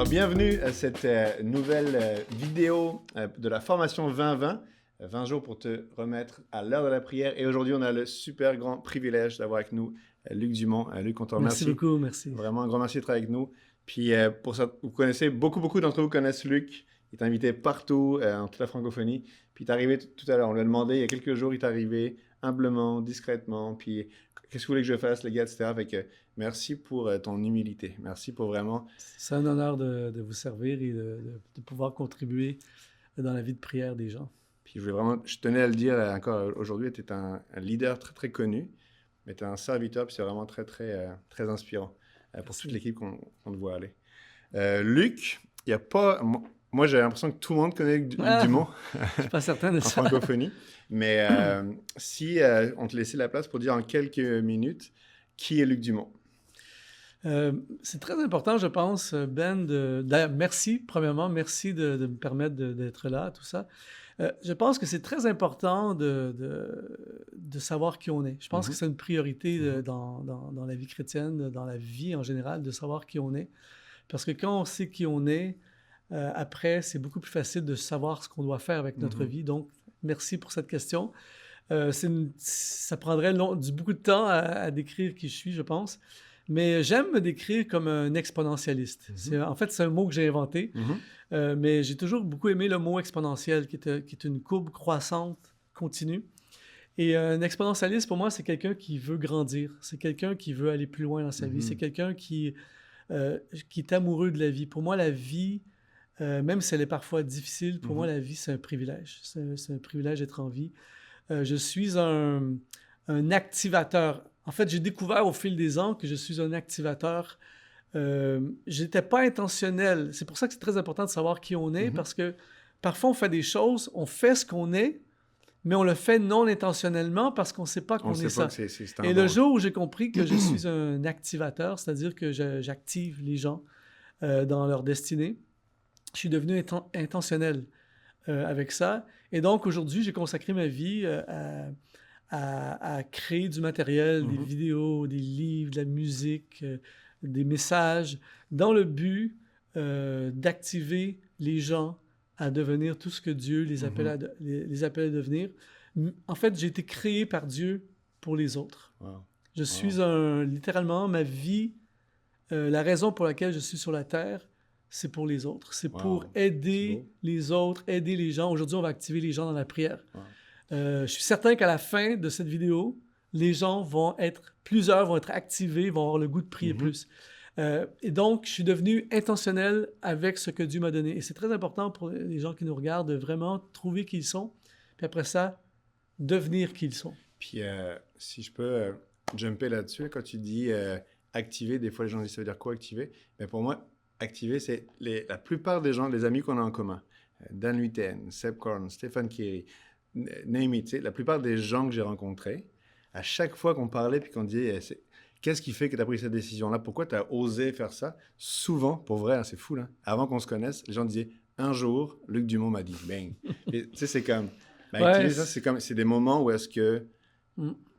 Alors, bienvenue à cette nouvelle vidéo de la formation 2020. 20 jours pour te remettre à l'heure de la prière. Et aujourd'hui, on a le super grand privilège d'avoir avec nous Luc Dumont. Luc, on te remercie. Merci beaucoup, merci. Vraiment un grand merci d'être avec nous. Puis, pour ça, vous connaissez, beaucoup d'entre vous connaissent Luc. Il est invité partout, en toute la francophonie. Puis, il est arrivé tout à l'heure. On lui a demandé, il y a quelques jours, il est arrivé humblement, discrètement. Puis, qu'est-ce que vous voulez que je fasse, les gars, etc. Fait que merci pour ton humilité. Merci pour vraiment... C'est un honneur de vous servir et de pouvoir contribuer dans la vie de prière des gens. Puis je tenais à le dire encore aujourd'hui, tu es un leader très, très connu, mais tu es un serviteur, puis c'est vraiment très, très, très inspirant pour toute l'équipe qu'on te voit aller. Luc, il n'y a pas... Moi, j'ai l'impression que tout le monde connaît Luc Dumont. Je suis pas certain de en ça. francophonie. Mais si on te laissait la place pour dire en quelques minutes qui est Luc Dumont. C'est très important, je pense, Ben, d'ailleurs, merci, premièrement, merci de me permettre d'être là, tout ça. Je pense que c'est très important de savoir qui on est. Je pense que c'est une priorité dans la vie chrétienne, dans la vie en général, de savoir qui on est. Parce que quand on sait qui on est, après, c'est beaucoup plus facile de savoir ce qu'on doit faire avec notre vie. Donc, merci pour cette question. Ça prendrait beaucoup de temps à décrire qui je suis, je pense. Mais j'aime me décrire comme un exponentialiste. En fait, c'est un mot que j'ai inventé, mais j'ai toujours beaucoup aimé le mot exponentiel, qui est une courbe croissante continue. Et un exponentialiste, pour moi, c'est quelqu'un qui veut grandir. C'est quelqu'un qui veut aller plus loin dans sa vie. C'est quelqu'un qui est amoureux de la vie. Pour moi, la vie, même si elle est parfois difficile, pour moi, la vie, c'est un privilège. C'est un privilège d'être en vie. Je suis un activateur. En fait, j'ai découvert au fil des ans que je suis un activateur. Je n'étais pas intentionnel. C'est pour ça que c'est très important de savoir qui on est, parce que parfois, on fait des choses, on fait ce qu'on est, mais on le fait non intentionnellement parce qu'on ne sait pas qu'on est ça. Et le jour où j'ai compris que je suis un activateur, c'est-à-dire que j'active les gens dans leur destinée, je suis devenu intentionnel avec ça. Et donc, aujourd'hui, j'ai consacré ma vie à créer du matériel, des vidéos, des livres, de la musique, des messages, dans le but d'activer les gens à devenir tout ce que Dieu les appelle à devenir. En fait, j'ai été créé par Dieu pour les autres. Wow. Je suis littéralement, ma vie, la raison pour laquelle je suis sur la terre, c'est pour les autres. C'est pour aider les autres, aider les gens. Aujourd'hui, on va activer les gens dans la prière. Wow. Je suis certain qu'à la fin de cette vidéo, plusieurs vont être activés, vont avoir le goût de prier plus. Et donc, je suis devenu intentionnel avec ce que Dieu m'a donné. Et c'est très important pour les gens qui nous regardent de vraiment trouver qui ils sont, puis après ça, devenir qui ils sont. Puis, si je peux jumper là-dessus, quand tu dis activer, des fois les gens disent ça veut dire quoi activer? Mais pour moi, activer, c'est la plupart des gens, les amis qu'on a en commun. Dan Luyten, Seb Korn, Stéphane Kéry, name it, la plupart des gens que j'ai rencontrés, à chaque fois qu'on parlait puis qu'on disait qu'est-ce qui fait que tu as pris cette décision-là, pourquoi tu as osé faire ça, souvent, pour vrai, hein, c'est fou, là, avant qu'on se connaisse, les gens disaient un jour, Luc Dumont m'a dit, bang. Tu sais, c'est comme, c'est des moments où est-ce que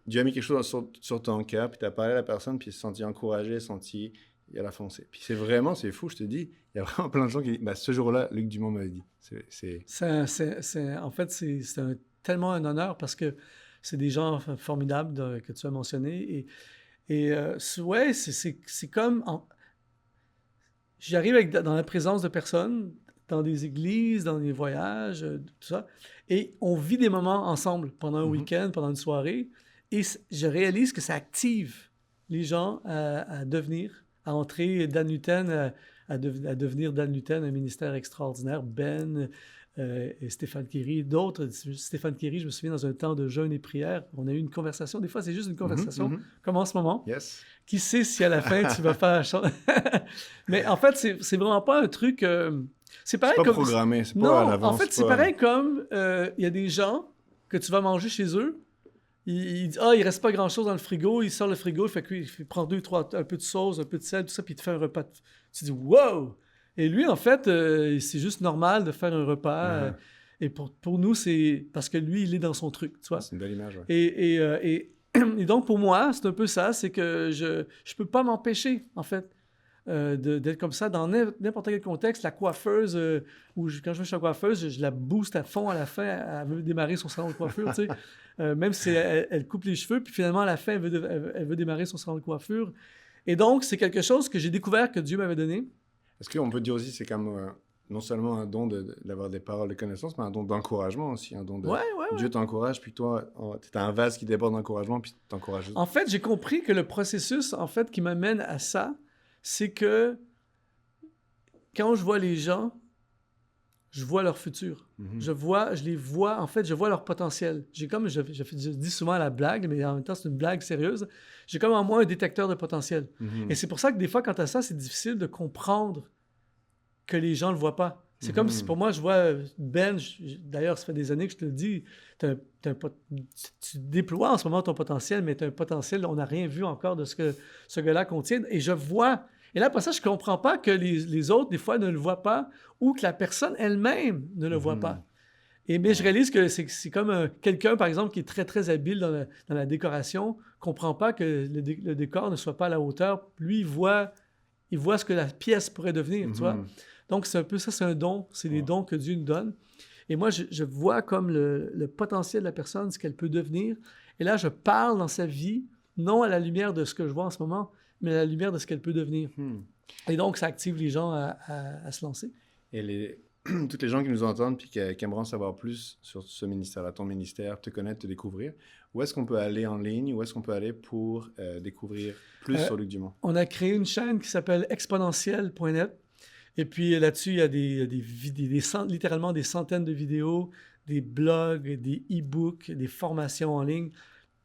Dieu a mis quelque chose sur ton cœur, puis tu as parlé à la personne, puis il s'est senti encouragé, il a foncé. Puis c'est fou, je te dis, il y a vraiment plein de gens qui disent, ce jour-là, Luc Dumont m'a dit. En fait, c'est tellement un honneur parce que c'est des gens formidables que tu as mentionnés. C'est comme... J'arrive dans la présence de personnes, dans des églises, dans des voyages, tout ça, et on vit des moments ensemble pendant un week-end, pendant une soirée, et je réalise que ça active les gens à entrer Dan Luyten, à devenir Dan Luyten, un ministère extraordinaire. Ben et Stéphane Kéry, d'autres. Stéphane Kéry, je me souviens, dans un temps de jeûne et prière, on a eu une conversation. Des fois, c'est juste une conversation, comme en ce moment. Yes. Qui sait si à la fin, tu vas faire... Mais en fait, c'est vraiment pas un truc... c'est pareil pas programmé, c'est pas à l'avance. En fait, c'est pareil comme il y a des gens que tu vas manger chez eux. Il dit, il reste pas grand-chose dans le frigo. Il sort le frigo, il prend 2, 3, un peu de sauce, un peu de sel, tout ça, puis il te fait un repas. Tu dis, wow! Et lui, en fait, c'est juste normal de faire un repas. Et pour nous, c'est parce que lui, il est dans son truc, tu vois. C'est une belle image, ouais. Et donc, pour moi, c'est un peu ça, c'est que je peux pas m'empêcher, en fait. d'être comme ça dans n'importe quel contexte. La coiffeuse, quand je vais chez la coiffeuse, je la booste à fond à la fin. Elle veut démarrer son salon de coiffure, tu sais. Même si elle coupe les cheveux, puis finalement, à la fin, elle veut démarrer son salon de coiffure. Et donc, c'est quelque chose que j'ai découvert que Dieu m'avait donné. Est-ce qu'on peut dire aussi c'est comme non seulement un don d'avoir des paroles de connaissance, mais un don d'encouragement aussi, un don de... Ouais. Dieu t'encourage, puis toi, tu as un vase qui déborde d'encouragement, puis t'encourages. En fait, j'ai compris que le processus, en fait, qui m'amène à ça, c'est que quand je vois les gens, je vois leur futur. Je les vois, en fait, je vois leur potentiel. Je dis souvent la blague, mais en même temps, c'est une blague sérieuse. J'ai comme en moi un détecteur de potentiel. Et c'est pour ça que des fois, quand tu as ça, c'est difficile de comprendre que les gens ne le voient pas. C'est comme si, pour moi, je vois Ben, d'ailleurs, ça fait des années que je te le dis, tu déploies en ce moment ton potentiel, mais tu as un potentiel, on n'a rien vu encore de ce que ce gars-là contient. Et je vois... Et là, après ça, je ne comprends pas que les autres, des fois, ne le voient pas ou que la personne elle-même ne le voit pas. Mais je réalise que c'est comme quelqu'un, par exemple, qui est très, très habile dans la décoration, ne comprend pas que le décor ne soit pas à la hauteur. Lui, il voit ce que la pièce pourrait devenir, tu vois. Donc, c'est un peu ça, c'est un don. C'est des dons que Dieu nous donne. Et moi, je vois comme le potentiel de la personne, ce qu'elle peut devenir. Et là, je parle dans sa vie, non à la lumière de ce que je vois en ce moment, mais à la lumière de ce qu'elle peut devenir. Et donc, ça active les gens à se lancer. Et toutes les gens qui nous entendent puis qui aimeraient en savoir plus sur ce ministère-là, ton ministère, te connaître, te découvrir, où est-ce qu'on peut aller en ligne? Où est-ce qu'on peut aller pour découvrir plus sur Luc Dumont? On a créé une chaîne qui s'appelle exponentiel.net. Et puis là-dessus, il y a littéralement des centaines de vidéos, des blogs, des e-books, des formations en ligne.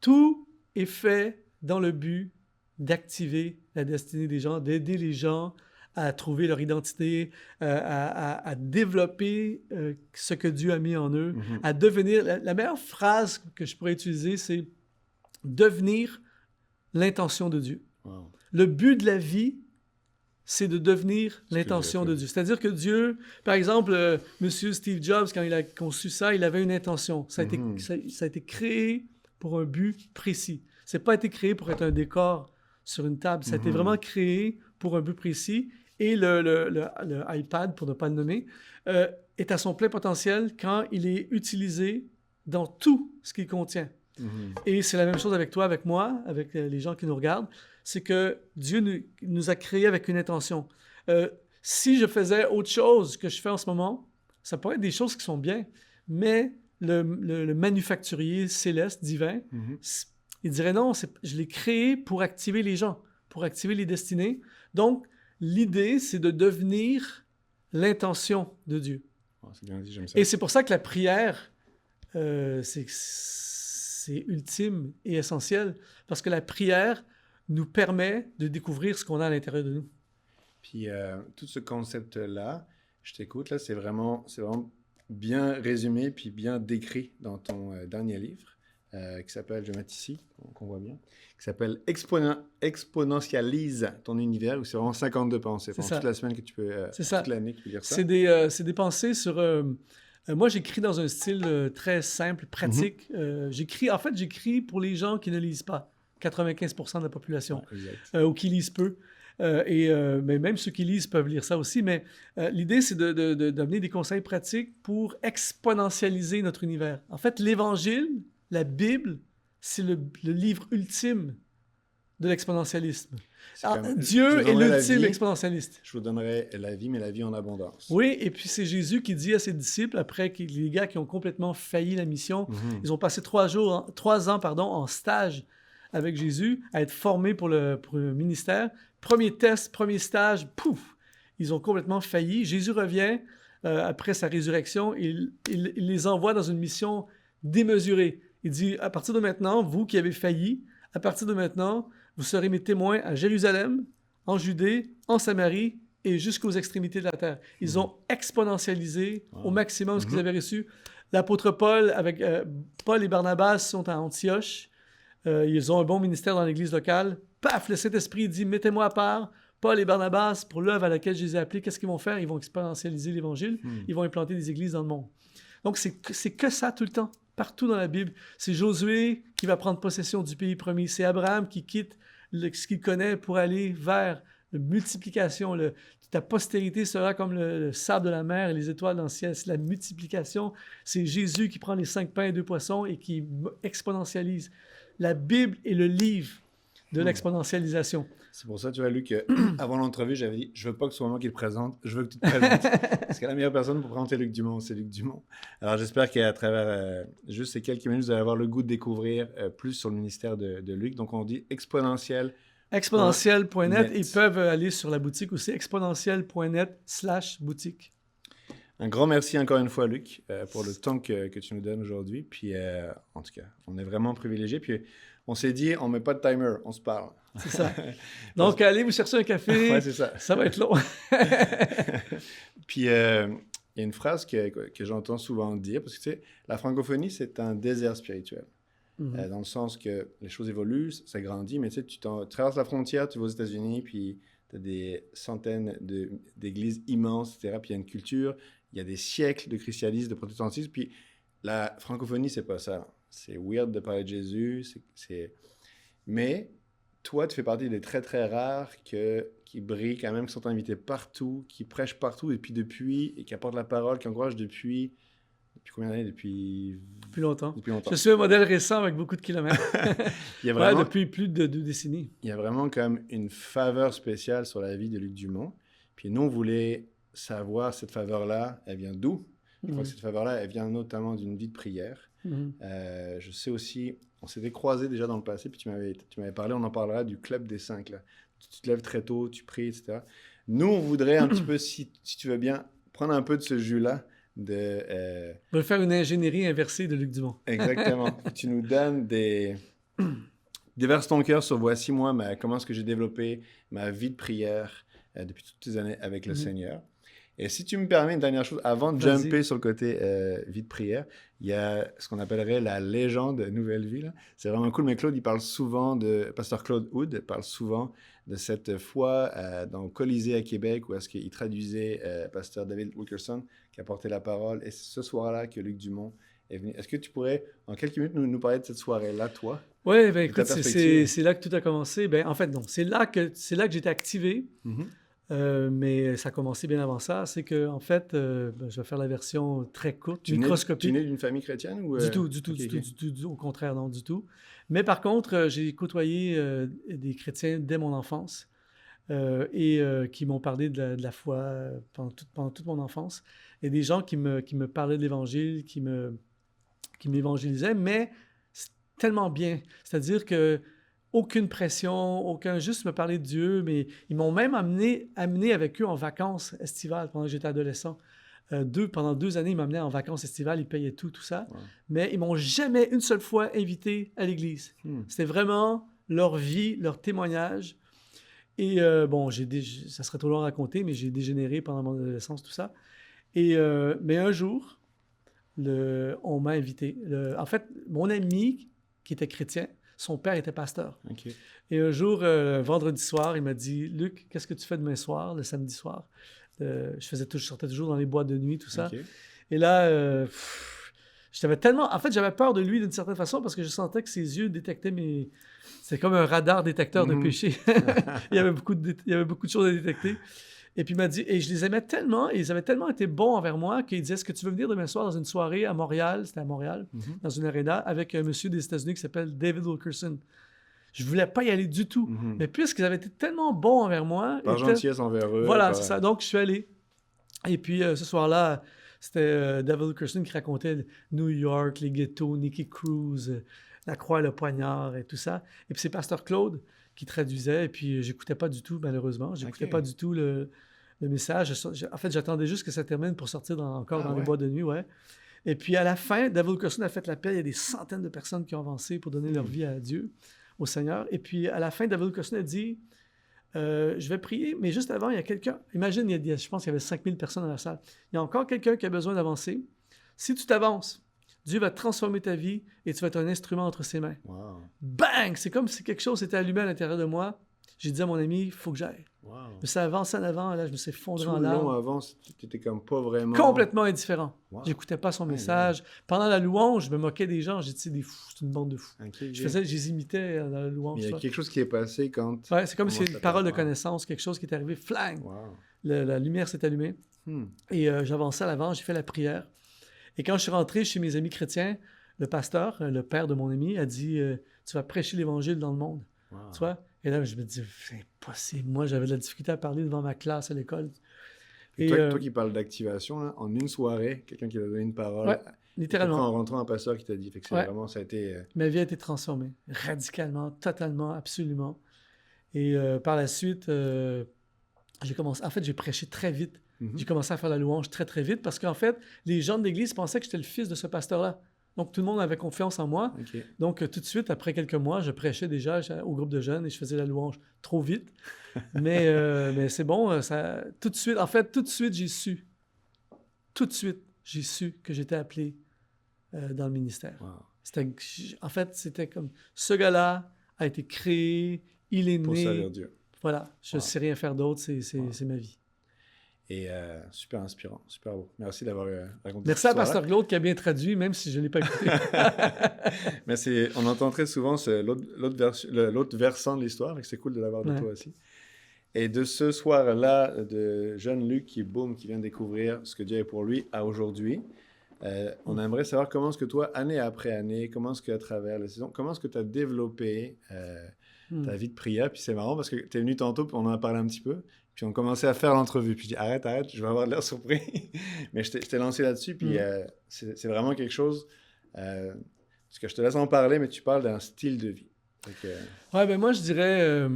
Tout est fait dans le but d'activer la destinée des gens, d'aider les gens à trouver leur identité, à développer ce que Dieu a mis en eux, à devenir... La meilleure phrase que je pourrais utiliser, c'est devenir l'intention de Dieu. Wow. Le but de la vie, c'est de devenir l'intention de Dieu. C'est-à-dire que Dieu, par exemple, Monsieur Steve Jobs, quand il a conçu ça, il avait une intention. Ça a été créé pour un but précis. Ça n'a pas été créé pour être un décor sur une table. Ça a été vraiment créé pour un but précis. Et le iPad, pour ne pas le nommer, est à son plein potentiel quand il est utilisé dans tout ce qu'il contient. Et c'est la même chose avec toi, avec moi, avec les gens qui nous regardent. C'est que Dieu nous a créés avec une intention. Si je faisais autre chose que je fais en ce moment, ça pourrait être des choses qui sont bien, mais le manufacturier céleste, divin, il dirait non, je l'ai créé pour activer les gens, pour activer les destinées. Donc, l'idée, c'est de devenir l'intention de Dieu. Oh, c'est bien dit, j'aime ça. Et c'est pour ça que la prière, c'est ultime et essentiel, parce que la prière nous permet de découvrir ce qu'on a à l'intérieur de nous. Puis tout ce concept-là, je t'écoute, là, c'est vraiment bien résumé puis bien décrit dans ton dernier livre, qui s'appelle, je vais mettre ici, qu'on voit bien, qui s'appelle Exponentialise ton univers, où c'est vraiment 52 pensées. C'est toute la semaine que tu peux, toute l'année que tu peux lire ça. C'est des pensées sur... moi, j'écris dans un style très simple, pratique. J'écris pour les gens qui ne lisent pas. 95% de la population, ou qui lisent peu. Mais même ceux qui lisent peuvent lire ça aussi. Mais l'idée, c'est d'amener des conseils pratiques pour exponentialiser notre univers. En fait, l'Évangile, la Bible, c'est le livre ultime de l'exponentialisme. Dieu est l'ultime exponentialiste. Je vous donnerai la vie, mais la vie en abondance. Oui, et puis c'est Jésus qui dit à ses disciples, après que les gars qui ont complètement failli la mission, ils ont passé 3 ans en stage avec Jésus, à être formés pour le ministère. Premier test, premier stage, pouf, ils ont complètement failli. Jésus revient après sa résurrection, il les envoie dans une mission démesurée. Il dit, à partir de maintenant, vous qui avez failli, à partir de maintenant, vous serez mes témoins à Jérusalem, en Judée, en Samarie et jusqu'aux extrémités de la terre. Ils ont exponentialisé au maximum ce qu'ils avaient reçu. L'apôtre Paul, avec Paul et Barnabas, sont à Antioche. Ils ont un bon ministère dans l'église locale. Paf, le Saint-Esprit dit, mettez-moi à part Paul et Barnabas pour l'œuvre à laquelle je les ai appelés. Qu'est-ce qu'ils vont faire? Ils vont exponentialiser l'Évangile. Ils vont implanter des églises dans le monde. Donc, c'est que ça tout le temps, partout dans la Bible. C'est Josué qui va prendre possession du pays promis. C'est Abraham qui quitte ce qu'il connaît pour aller vers multiplication. Ta postérité sera comme le sable de la mer et les étoiles dans le ciel. C'est la multiplication. C'est Jésus qui prend les 5 pains et 2 poissons et qui exponentialise. La Bible est le livre de l'exponentialisation. C'est pour ça, tu vois, Luc, avant l'entrevue, j'avais dit, je veux pas que ce soit moi qui le présente, je veux que tu te présentes. Parce que la meilleure personne pour présenter Luc Dumont, c'est Luc Dumont. Alors, j'espère qu'à travers juste ces quelques minutes, vous allez avoir le goût de découvrir plus sur le ministère de Luc. Donc, on dit exponentiel. Exponentiel.net. Ils peuvent aller sur la boutique aussi, exponentiel.net/boutique. Un grand merci encore une fois, Luc, pour le temps que tu nous donnes aujourd'hui. Puis, en tout cas, on est vraiment privilégiés. Puis, on s'est dit, on met pas de timer, on se parle. C'est ça. Donc, allez vous chercher un café. Ouais, c'est ça. Ça va être long. Puis, il y a une phrase que j'entends souvent dire, parce que tu sais, la francophonie, c'est un désert spirituel. Dans le sens que les choses évoluent, ça grandit, mais tu sais, tu traverses la frontière, tu vas aux États-Unis, puis tu as des centaines d'églises immenses, etc. Puis il y a une culture, il y a des siècles de christianisme, de protestantisme, puis la francophonie, c'est pas ça. C'est weird de parler de Jésus, mais toi, tu fais partie des très, très rares qui brillent quand même, qui sont invités partout, qui prêchent partout, et qui apportent la parole, qui encouragent depuis combien d'années? Depuis longtemps. Depuis longtemps. Je suis un modèle récent avec beaucoup de kilomètres. Il y a vraiment, depuis plus de 2 décennies. Il y a vraiment comme une faveur spéciale sur la vie de Luc Dumont. Puis nous, on voulait savoir cette faveur-là, elle vient d'où? Je crois que cette faveur-là, elle vient notamment d'une vie de prière. Je sais aussi, on s'était croisés déjà dans le passé, puis tu m'avais parlé, on en parlera du Club des 5. Là. Tu te lèves très tôt, tu pries, etc. Nous, on voudrait un petit peu, si tu veux bien, prendre un peu de ce jus-là. On va faire une ingénierie inversée de Luc Dumont. Exactement. Tu nous donnes déverse ton cœur sur voici moi, comment est-ce que j'ai développé ma vie de prière depuis toutes ces années avec le Seigneur. Et si tu me permets une dernière chose, avant de jumper sur le côté vie de prière, il y a ce qu'on appellerait la légende Nouvelle-Vie. Là. C'est vraiment cool, mais Claude, il parle souvent Pasteur Claude Hood parle souvent de cette fois dans le Colisée à Québec où est-ce qu'il traduisait Pasteur David Wilkerson qui a porté la parole. Et c'est ce soir-là que Luc Dumont est venu. Est-ce que tu pourrais, en quelques minutes, nous parler de cette soirée-là, toi? Oui, ben, écoute, c'est là que tout a commencé. Ben, en fait, non, c'est là que j'étais activé. Mais ça a commencé bien avant ça. C'est que en fait, je vais faire la version très courte, microscopique. Tu es né d'une famille chrétienne ou Du tout, au contraire, non, du tout. Mais par contre, j'ai côtoyé des chrétiens dès mon enfance et qui m'ont parlé de la foi pendant toute mon enfance. Et des gens qui me parlaient de l'Évangile, qui m'évangélisaient, mais tellement bien. C'est-à-dire que aucune pression, juste me parler de Dieu, mais ils m'ont même amené avec eux en vacances estivales pendant que j'étais adolescent. Pendant 2 années, ils m'amenaient en vacances estivales, ils payaient tout ça. Ouais. Mais ils m'ont jamais une seule fois invité à l'église. C'était vraiment leur vie, leur témoignage. Et bon, ça serait trop long à raconter, mais j'ai dégénéré pendant mon adolescence, tout ça. Mais un jour, on m'a invité. En fait, mon ami qui était chrétien, son père était pasteur. Okay. Et un jour, vendredi soir, il m'a dit « Luc, qu'est-ce que tu fais demain soir, le samedi soir? » Je sortais toujours dans les boîtes de nuit, tout ça. Okay. Et là, j'avais peur de lui d'une certaine façon parce que je sentais que ses yeux détectaient mes... C'est comme un radar détecteur de péché. il y avait beaucoup de choses à détecter. Et puis il m'a dit, et je les aimais tellement, et ils avaient tellement été bons envers moi qu'il disait, est-ce que tu veux venir demain soir dans une soirée à Montréal, c'était à Montréal, dans une aréna, avec un monsieur des États-Unis qui s'appelle David Wilkerson. Je voulais pas y aller du tout, mais puisqu'ils avaient été tellement bons envers moi... Par gentillesse envers eux. Voilà, c'est ça. Donc je suis allé. Et puis ce soir-là, c'était David Wilkerson qui racontait New York, les ghettos, Nicky Cruz, la croix, le poignard et tout ça. Et puis c'est Pasteur Claude qui traduisait, et puis j'écoutais pas du tout, malheureusement. J'écoutais pas du tout le message. En fait, j'attendais juste que ça termine pour sortir dans les boîtes de nuit, ouais. Et puis à la fin, David Wilkerson a fait l'appel. Il y a des centaines de personnes qui ont avancé pour donner leur vie à Dieu, au Seigneur. Et puis à la fin, David Wilkerson a dit, je vais prier, mais juste avant, il y a quelqu'un. Imagine, je pense qu'il y avait 5000 personnes dans la salle. Il y a encore quelqu'un qui a besoin d'avancer. Si tu t'avances, Dieu va transformer ta vie et tu vas être un instrument entre ses mains. Wow. Bang! C'est comme si quelque chose s'était allumé à l'intérieur de moi. J'ai dit à mon ami, il faut que j'aille. Wow. Mais ça avance en avant, là, je me suis effondré Tout en le long larmes. avant, tu étais comme pas vraiment... Complètement indifférent. Wow. J'écoutais pas son Ouais, message. Pendant la louange, je me moquais des gens. J'ai dit, c'est des fous, c'est une bande de fous. Okay, Je les imitais dans la louange. Mais il y a quelque chose qui est passé quand... Ouais, c'est comme si commences une à parole de t'apprendre. connaissance, quelque chose qui est arrivé, flang! Wow. La lumière s'est allumée. Et j'avançais à l'avant, j'ai fait la prière. Et quand je suis rentré chez mes amis chrétiens, le pasteur, le père de mon ami, a dit tu vas prêcher l'Évangile dans le monde. Wow. Tu vois? Et là, je me dis c'est impossible. Moi, j'avais de la difficulté à parler devant ma classe à l'école. Et toi qui parles d'activation, là, en une soirée, quelqu'un qui t'a donné une parole, ouais, littéralement. après en rentrant, un pasteur qui t'a dit. Fait que c'est vraiment, ça a été... Ma vie a été transformée, radicalement, totalement, absolument. Et par la suite, j'ai commencé... En fait, j'ai prêché très vite. J'ai commencé à faire la louange très, très vite parce qu'en fait, les gens de l'Église pensaient que j'étais le fils de ce pasteur-là. Donc, tout le monde avait confiance en moi. Okay. Donc, tout de suite, après quelques mois, je prêchais déjà au groupe de jeunes et je faisais la louange trop vite. Mais c'est bon, ça, tout de suite, j'ai su. Tout de suite, j'ai su que j'étais appelé dans le ministère. Wow. En fait, c'était comme, ce gars-là a été créé, il est pour né. Pour servir Dieu. Voilà, je ne sais rien faire d'autre, c'est ma vie. Et super inspirant, super beau. Merci d'avoir raconté. Merci à Pasteur Claude qui a bien traduit, même si je ne l'ai pas écouté. Mais on entend très souvent l'autre versant de l'histoire, et c'est cool de l'avoir de toi aussi. Et de ce soir-là, de jeune Luc qui vient découvrir ce que Dieu est pour lui à aujourd'hui, on aimerait savoir comment est-ce que toi, année après année, comment est-ce qu'à travers les saisons, comment est-ce que tu as développé ta vie de prière. Puis c'est marrant parce que tu es venu tantôt, puis on en a parlé un petit peu. Puis on commençait à faire l'entrevue. Puis je dis arrête, je vais avoir de l'air surpris. Mais je t'ai lancé là-dessus. Puis c'est vraiment quelque chose. Parce que je te laisse en parler, mais tu parles d'un style de vie. Ouais, ben moi je dirais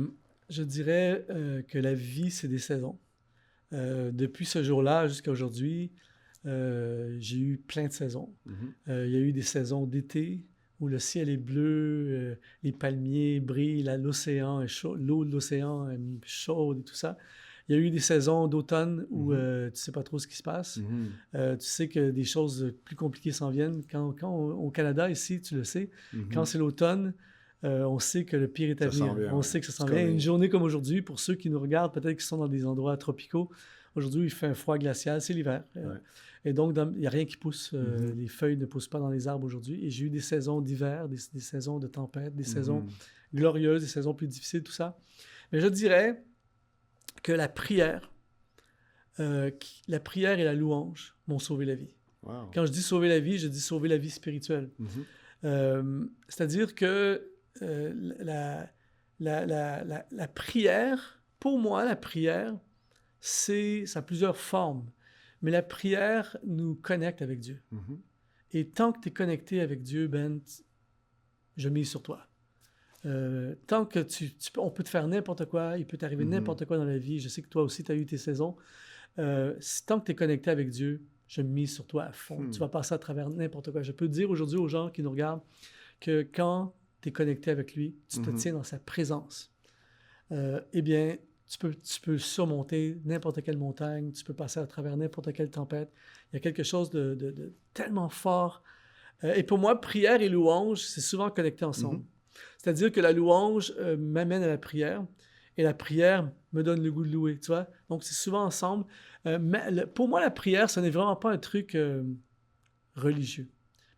que la vie, c'est des saisons. Depuis ce jour-là jusqu'à aujourd'hui, j'ai eu plein de saisons. Il y a eu des saisons d'été où le ciel est bleu, les palmiers brillent, l'océan est chaud, l'eau de l'océan est chaude et tout ça. Il y a eu des saisons d'automne où tu ne sais pas trop ce qui se passe. Tu sais que des choses plus compliquées s'en viennent. Quand au Canada, ici, tu le sais, quand c'est l'automne, on sait que le pire est à venir. On sait que ça s'en vient. Une journée comme aujourd'hui, pour ceux qui nous regardent, peut-être qui sont dans des endroits tropicaux, aujourd'hui, il fait un froid glacial, c'est l'hiver. Et donc, il n'y a rien qui pousse. Les feuilles ne poussent pas dans les arbres aujourd'hui. Et j'ai eu des saisons d'hiver, des saisons de tempête, des saisons glorieuses, des saisons plus difficiles, tout ça. Mais je dirais que la prière et la louange m'ont sauvé la vie. Wow. Quand je dis sauver la vie, je dis sauver la vie spirituelle. C'est-à-dire que la prière, pour moi, la prière, ça a plusieurs formes. Mais la prière nous connecte avec Dieu. Et tant que tu es connecté avec Dieu, Ben, je mise sur toi. Tant que on peut te faire n'importe quoi, il peut t'arriver n'importe quoi dans la vie. Je sais que toi aussi, tu as eu tes saisons. Tant que tu es connecté avec Dieu, je mise sur toi à fond. Tu vas passer à travers n'importe quoi. Je peux dire aujourd'hui aux gens qui nous regardent que quand tu es connecté avec lui, tu te tiens dans sa présence. Eh bien, tu peux surmonter n'importe quelle montagne, tu peux passer à travers n'importe quelle tempête. Il y a quelque chose de tellement fort. Et pour moi, prière et louange, c'est souvent connecté ensemble. C'est-à-dire que la louange m'amène à la prière et la prière me donne le goût de louer, tu vois? Donc, c'est souvent ensemble. Pour moi, la prière, ce n'est vraiment pas un truc religieux.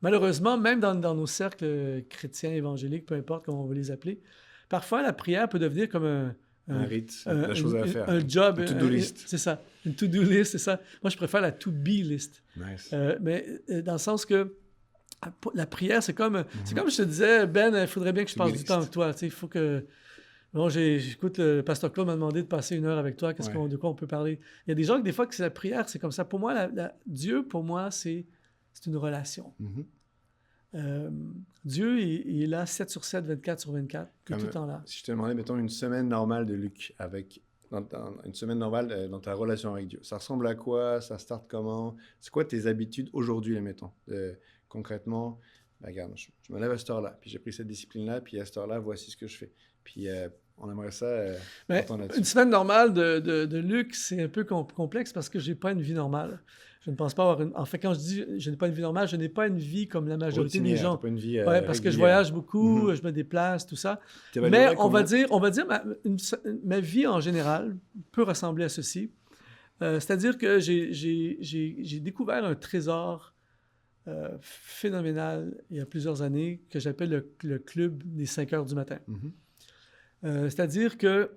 Malheureusement, même dans nos cercles chrétiens, évangéliques, peu importe comment on veut les appeler, parfois la prière peut devenir comme un rite, la chose à faire. Un job. Une to-do list. C'est ça. Une to-do list, c'est ça. Moi, je préfère la to-be list. Nice. Mais dans le sens que la prière, c'est comme je te disais, Ben, il faudrait bien que je passe du temps avec toi. Il faut que... Bon, j'écoute, le pasteur Claude m'a demandé de passer 1 heure avec toi. De quoi on peut parler? Il y a des gens que des fois, que c'est la prière, c'est comme ça. Pour moi, Dieu, pour moi, c'est une relation. Dieu, il est là 7 sur 7, 24 sur 24, tout le temps là. Si je te demandais, mettons, une semaine normale de Luc, une semaine normale dans ta relation avec Dieu, ça ressemble à quoi? Ça starte comment? C'est quoi tes habitudes aujourd'hui, mettons? Concrètement, regarde, je me lève à cette heure-là, puis j'ai pris cette discipline-là, puis à cette heure-là, voici ce que je fais. Puis On aimerait ça Mais entendre là-dessus. une semaine normale de Luc, c'est un peu complexe parce que j'ai pas une vie normale. Je ne pense pas avoir une... En fait, quand je dis je n'ai pas une vie normale, je n'ai pas une vie comme la majorité des Routinière, gens. t'as pas une vie Ouais, parce que je régulière. voyage beaucoup, Mhm. je me déplace, tout ça. T'évaluerais Mais combien? on va dire ma vie en général peut ressembler à ceci. C'est-à-dire que j'ai découvert un trésor phénoménal il y a plusieurs années que j'appelle le club des 5 heures du matin. Mhm. C'est-à-dire que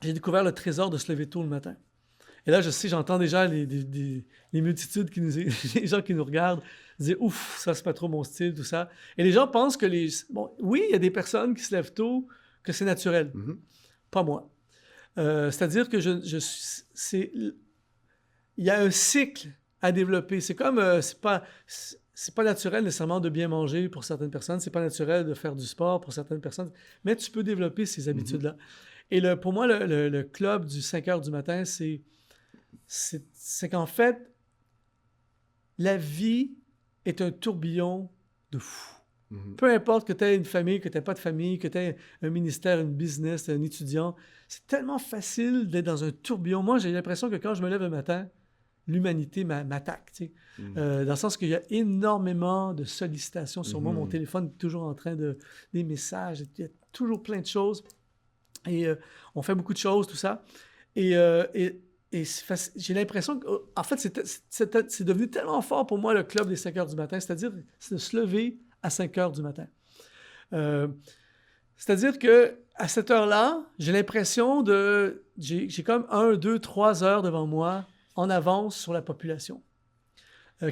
j'ai découvert le trésor de se lever tôt le matin. Et là, je sais, j'entends déjà les multitudes les gens qui nous regardent dire ouf, ça c'est pas trop mon style, tout ça. Et les gens pensent que bon, oui, il y a des personnes qui se lèvent tôt, que c'est naturel. Mhm. Pas moi. C'est-à-dire que il y a un cycle à développer. C'est comme, c'est pas naturel nécessairement de bien manger pour certaines personnes, c'est pas naturel de faire du sport pour certaines personnes, mais tu peux développer ces habitudes-là. Et pour moi, le club du 5 heures du matin, c'est qu'en fait, la vie est un tourbillon de fou. Mhm. Peu importe que tu aies une famille, que tu n'aies pas de famille, que tu aies un ministère, une business, un étudiant, c'est tellement facile d'être dans un tourbillon. Moi, j'ai l'impression que quand je me lève le matin, l'humanité m'attaque, tu sais. Dans le sens qu'il y a énormément de sollicitations sur moi. Mon téléphone est toujours en train des messages, il y a toujours plein de choses. Et on fait beaucoup de choses, tout ça. Et j'ai l'impression que, en fait, c'est devenu tellement fort pour moi, le club des 5 heures du matin, c'est-à-dire de se lever à 5 heures du matin. C'est-à-dire qu'à cette heure-là, j'ai l'impression j'ai comme 1, 2, 3 heures devant moi en avance sur la population.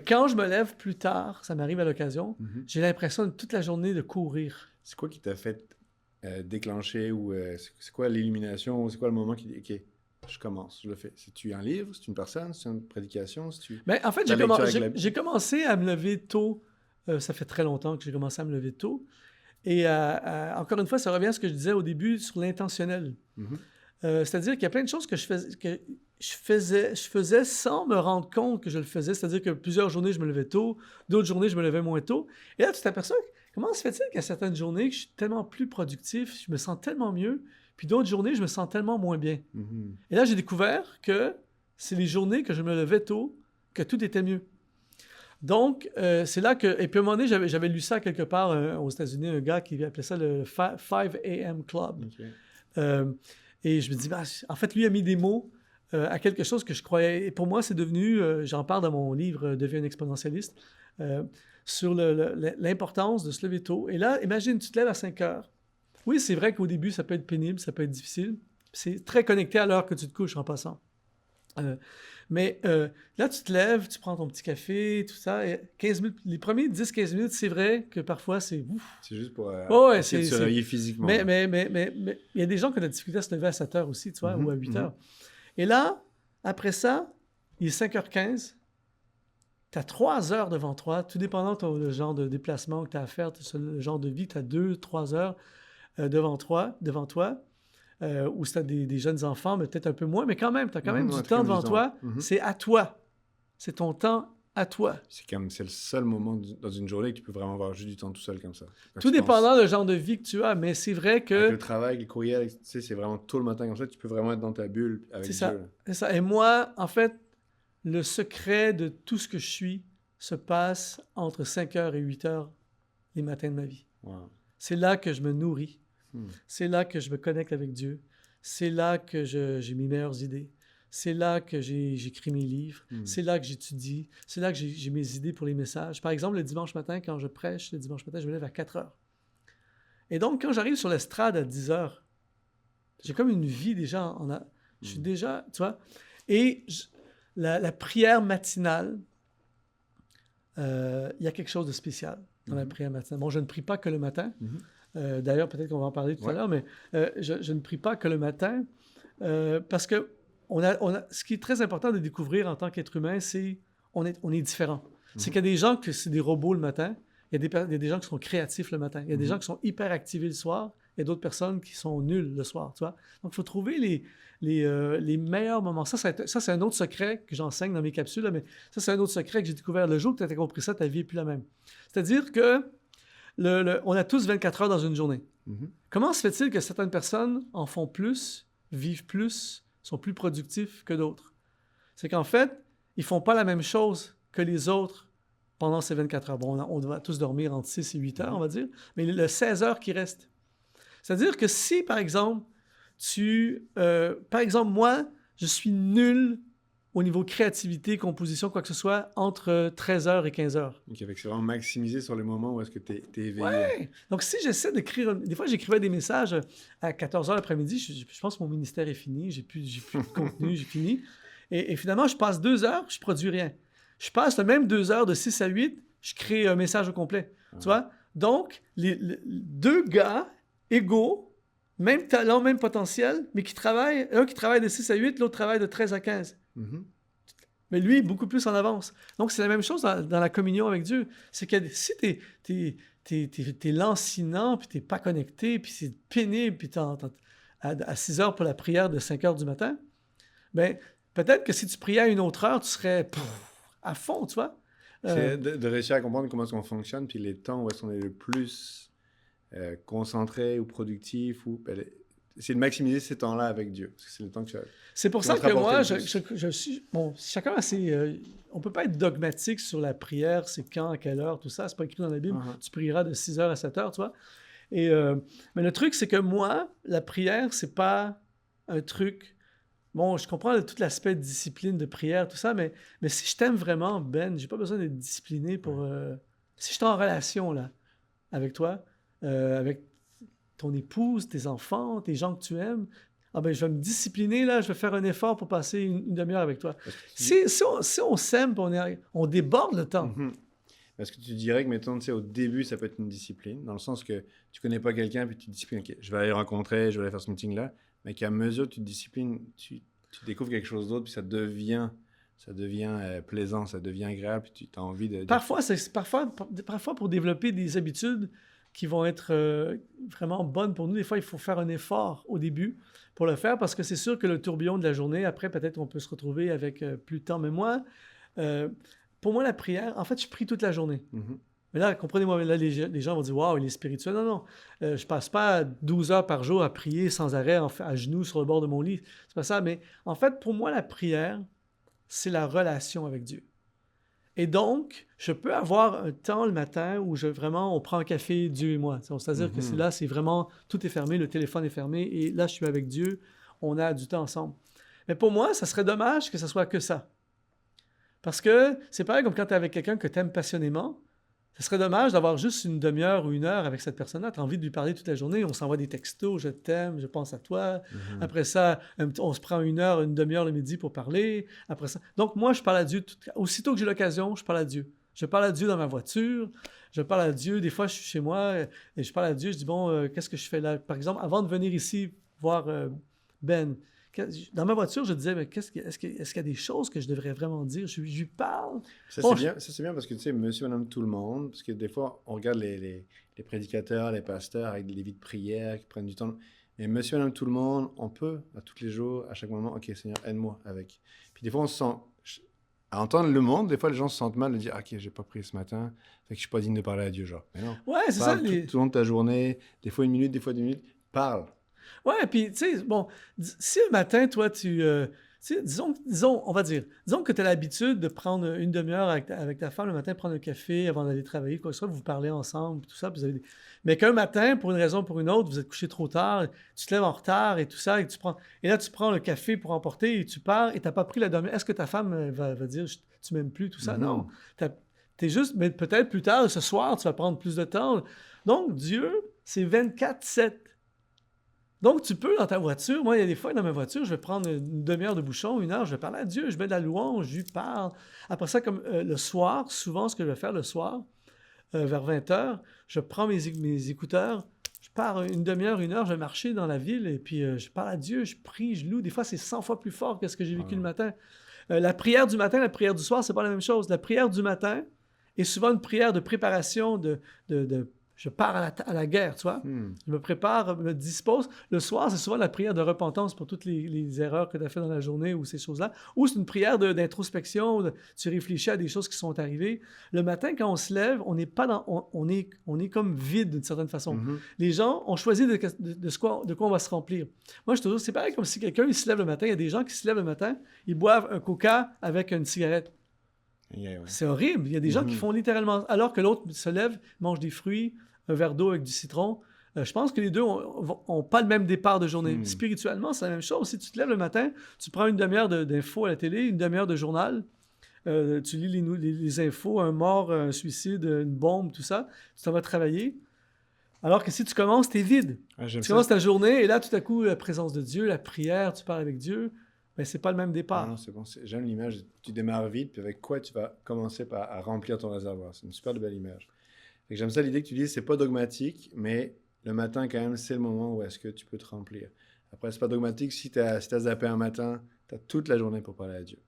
Quand je me lève plus tard, ça m'arrive à l'occasion, j'ai l'impression de toute la journée de courir. C'est quoi qui t'a fait déclencher ou c'est quoi l'illumination? C'est quoi le moment qui dit OK, je commence, je le fais? C'est-tu un livre? C'est une personne? C'est une prédication? Mais en fait, j'ai commencé à me lever tôt. Ça fait très longtemps que j'ai commencé à me lever tôt. Et encore une fois, ça revient à ce que je disais au début sur l'intentionnel. C'est-à-dire qu'il y a plein de choses que je faisais sans me rendre compte que je le faisais. C'est-à-dire que plusieurs journées, je me levais tôt, d'autres journées, je me levais moins tôt. Et là, tu t'aperçois, comment se fait-il qu'à certaines journées, je suis tellement plus productif, je me sens tellement mieux, puis d'autres journées, je me sens tellement moins bien. Et là, j'ai découvert que c'est les journées que je me levais tôt que tout était mieux. Donc, c'est là que... Et puis à un moment donné, j'avais lu ça quelque part aux États-Unis, un gars qui appelait ça le 5 a.m. Club. Et je me dis, en fait, lui a mis des mots à quelque chose que je croyais... Et pour moi, c'est devenu... j'en parle dans mon livre « Deviens un exponentialiste », sur l'importance de se lever tôt. Et là, imagine, tu te lèves à 5 heures. Oui, c'est vrai qu'au début, ça peut être pénible, ça peut être difficile. C'est très connecté à l'heure que tu te couches en passant. Mais là, tu te lèves, tu prends ton petit café, tout ça. Et 15 minutes, les premiers 10-15 minutes, c'est vrai que parfois, c'est ouf. C'est juste pour essayer de se réveiller physiquement. Mais il y a des gens qui ont de la difficulté à se lever à 7 heures aussi, tu vois, ou à 8 heures. Et là, après ça, il est 5h15. Tu as 3 heures devant toi, tout dépendant du genre de déplacement que tu as à faire, le genre de vie, tu as 2-3 heures devant toi. Ou si tu as des jeunes enfants, mais peut-être un peu moins, mais quand même, tu as quand même du temps devant toi. C'est à toi. C'est ton temps à toi. C'est le seul moment dans une journée que tu peux vraiment avoir juste du temps tout seul comme ça. Tout dépendant du genre de vie que tu as, mais c'est vrai que... Avec le travail, les courriels, tu sais, c'est vraiment tôt le matin comme ça, tu peux vraiment être dans ta bulle avec Dieu. C'est ça. Et moi, en fait, le secret de tout ce que je suis se passe entre 5h et 8h les matins de ma vie. Wow. C'est là que je me nourris. C'est là que je me connecte avec Dieu. C'est là que j'ai mes meilleures idées. C'est là que j'écris mes livres. C'est là que j'étudie. C'est là que j'ai mes idées pour les messages. Par exemple, le dimanche matin, quand je prêche, le dimanche matin, je me lève à 4 heures. Et donc, quand j'arrive sur l'estrade à 10 heures, j'ai comme une vie déjà. Je suis déjà, tu vois. Et la prière matinale, il y a quelque chose de spécial dans la prière matinale. Bon, je ne prie pas que le matin. D'ailleurs, peut-être qu'on va en parler tout à l'heure, mais je ne prie pas que le matin parce que ce qui est très important de découvrir en tant qu'être humain, c'est on est différent. C'est qu'il y a des gens que c'est des robots le matin, il y a des gens qui sont créatifs le matin, il y a des gens qui sont hyper activés le soir, il y a d'autres personnes qui sont nulles le soir, tu vois. Donc, il faut trouver les meilleurs moments. Ça, c'est un autre secret que j'enseigne dans mes capsules, là, mais ça, c'est un autre secret que j'ai découvert. Le jour que tu as compris ça, ta vie n'est plus la même. C'est-à-dire que on a tous 24 heures dans une journée. Comment se fait-il que certaines personnes en font plus, vivent plus, sont plus productifs que d'autres? C'est qu'en fait, ils font pas la même chose que les autres pendant ces 24 heures. Bon, on doit tous dormir entre 6 et 8 heures, on va dire, mais le 16 heures qui reste. C'est-à-dire que si, par exemple, moi, je suis nul au niveau créativité, composition, quoi que ce soit, entre 13 heures et 15 heures. OK, fait que c'est vraiment maximisé sur les moments où est-ce que tu es éveillé. Ouais! Donc, si j'essaie d'écrire... Des fois, j'écrivais des messages à 14 heures l'après-midi. Je pense que mon ministère est fini. J'ai plus de contenu, j'ai fini. Et finalement, je passe 2 heures, je produis rien. Je passe le même 2 heures de 6 à 8, je crée un message au complet. Tu vois? Donc, les deux gars égaux, même talent, même potentiel, mais qui travaillent, un qui travaille de 6 à 8, l'autre travaille de 13 à 15. Mhm. Mais lui, beaucoup plus en avance. Donc, c'est la même chose dans la communion avec Dieu. C'est que si t'es lancinant, puis t'es pas connecté, puis c'est pénible, puis à 6 heures pour la prière de 5 heures du matin, ben peut-être que si tu priais à une autre heure, tu serais à fond, tu vois. C'est de réussir à comprendre comment est-ce qu'on fonctionne, puis les temps où est-ce qu'on est le plus concentré ou productif, c'est de maximiser ces temps-là avec Dieu. Parce que c'est le temps que tu as. C'est pour ça que moi, je suis... Bon, chacun a ses... on peut pas être dogmatique sur la prière, c'est quand, à quelle heure, tout ça. C'est pas écrit dans la Bible. Tu prieras de 6 heures à 7 heures, tu vois. Mais le truc, c'est que moi, la prière, c'est pas un truc... Bon, je comprends tout l'aspect de discipline, de prière, tout ça, mais si je t'aime vraiment, Ben, j'ai pas besoin d'être discipliné pour... Si je suis en relation, là, avec toi, avec ton épouse, tes enfants, tes gens que tu aimes, ah ben, je vais me discipliner, là, je vais faire un effort pour passer une demi-heure avec toi. Si on s'aime, on déborde le temps. Mm-hmm. Parce que tu dirais que, mettons, tu sais, au début, ça peut être une discipline, dans le sens que tu connais pas quelqu'un, puis tu te disciplines, OK, je vais aller rencontrer, je vais aller faire ce meeting-là, mais qu'à mesure que tu te disciplines, tu découvres quelque chose d'autre, puis ça devient plaisant, ça devient agréable, puis tu as envie de... Parfois, pour développer des habitudes qui vont être vraiment bonnes pour nous, des fois, il faut faire un effort au début pour le faire, parce que c'est sûr que le tourbillon de la journée, après, peut-être on peut se retrouver avec plus de temps. Mais moi, pour moi, la prière, en fait, je prie toute la journée. Mm-hmm. Mais là, comprenez-moi, là, les gens vont dire « Wow, il est spirituel ». Non. Je passe pas 12 heures par jour à prier sans arrêt, à genoux sur le bord de mon lit. C'est pas ça. Mais en fait, pour moi, la prière, c'est la relation avec Dieu. Et donc, je peux avoir un temps le matin où on prend un café, Dieu et moi. C'est-à-dire que là, c'est vraiment, tout est fermé, le téléphone est fermé, et là, je suis avec Dieu, on a du temps ensemble. Mais pour moi, ça serait dommage que ça soit que ça. Parce que c'est pareil comme quand tu es avec quelqu'un que tu aimes passionnément. Ce serait dommage d'avoir juste une demi-heure ou une heure avec cette personne-là. Tu as envie de lui parler toute la journée. On s'envoie des textos, je t'aime, je pense à toi. Mm-hmm. Après ça, on se prend une demi-heure le midi pour parler. Après ça. Donc, moi, je parle à Dieu. Aussitôt que j'ai l'occasion, je parle à Dieu. Je parle à Dieu dans ma voiture. Je parle à Dieu. Des fois, je suis chez moi et je parle à Dieu. Je dis, bon, qu'est-ce que je fais là? Par exemple, avant de venir ici voir Ben, dans ma voiture, je disais, mais est-ce qu'il y a des choses que je devrais vraiment dire? Je lui parle. Ça, c'est bien parce que, tu sais, monsieur, madame, tout le monde, parce que des fois, on regarde les prédicateurs, les pasteurs avec des vies de prière qui prennent du temps. Mais monsieur, madame, tout le monde, on peut, à tous les jours, à chaque moment, OK, Seigneur, aide-moi avec. Puis des fois, on se sent... À entendre le monde, des fois, les gens se sentent mal de dire, OK, j'ai pas prié ce matin, fait que je suis pas digne de parler à Dieu, genre. Mais non. Ouais, c'est ça. Tout le long de ta journée, des fois 1 minute, des fois 2 minutes, parle. Ouais, puis, tu sais, bon, si le matin, toi, disons que tu as l'habitude de prendre une demi-heure avec ta femme le matin, prendre un café avant d'aller travailler, quoi que ce soit, vous parlez ensemble, tout ça, mais qu'un matin, pour une raison ou pour une autre, vous êtes couché trop tard, tu te lèves en retard et tout ça, et là, tu prends le café pour emporter et tu pars et tu n'as pas pris la demi-heure. Est-ce que ta femme va dire « tu m'aimes plus », tout ça? Mm-hmm. Non. T'es juste, mais peut-être plus tard, ce soir, tu vas prendre plus de temps. Donc, Dieu, c'est 24/7. Donc, tu peux, dans ta voiture, moi, il y a des fois, dans ma voiture, je vais prendre une demi-heure de bouchon, 1 heure, je vais parler à Dieu, je mets de la louange, je lui parle. Après ça, comme le soir, souvent, ce que je vais faire le soir, vers 20h, je prends mes écouteurs, je pars une demi-heure, 1 heure, je vais marcher dans la ville, et puis je parle à Dieu, je prie, je loue. Des fois, c'est 100 fois plus fort que ce que j'ai vécu le matin. La prière du matin, la prière du soir, c'est pas la même chose. La prière du matin est souvent une prière de préparation, je pars à la guerre, tu vois. Je me prépare, me dispose. Le soir, c'est souvent la prière de repentance pour toutes les erreurs que tu as faites dans la journée ou ces choses-là. Ou c'est une prière d'introspection, tu réfléchis à des choses qui sont arrivées. Le matin, quand on se lève, on n'est pas dans, on est comme vide d'une certaine façon. Les gens ont choisi de quoi on va se remplir. Moi, je te dis, c'est pareil comme si quelqu'un il se lève le matin. Il y a des gens qui se lèvent le matin, ils boivent un coca avec une cigarette. Yeah, ouais. C'est horrible. Il y a des gens qui font littéralement... Alors que l'autre se lève, mange des fruits, un verre d'eau avec du citron. Je pense que les deux n'ont pas le même départ de journée. Spirituellement, c'est la même chose. Si tu te lèves le matin, tu prends une demi-heure d'infos à la télé, une demi-heure de journal, tu lis les infos, un mort, un suicide, une bombe, tout ça, tu t'en vas travailler. Alors que si tu commences, tu es vide. Tu commences ta journée et là, tout à coup, la présence de Dieu, la prière, tu parles avec Dieu. Mais c'est pas le même départ. Non, c'est bon. J'aime l'image. Tu démarres vite, puis avec quoi tu vas commencer à remplir ton réservoir. C'est une super belle image. Et j'aime ça l'idée que tu dis, c'est pas dogmatique, mais le matin, quand même, c'est le moment où est-ce que tu peux te remplir. Après, c'est pas dogmatique. Si tu as zappé un matin, tu as toute la journée pour parler à Dieu.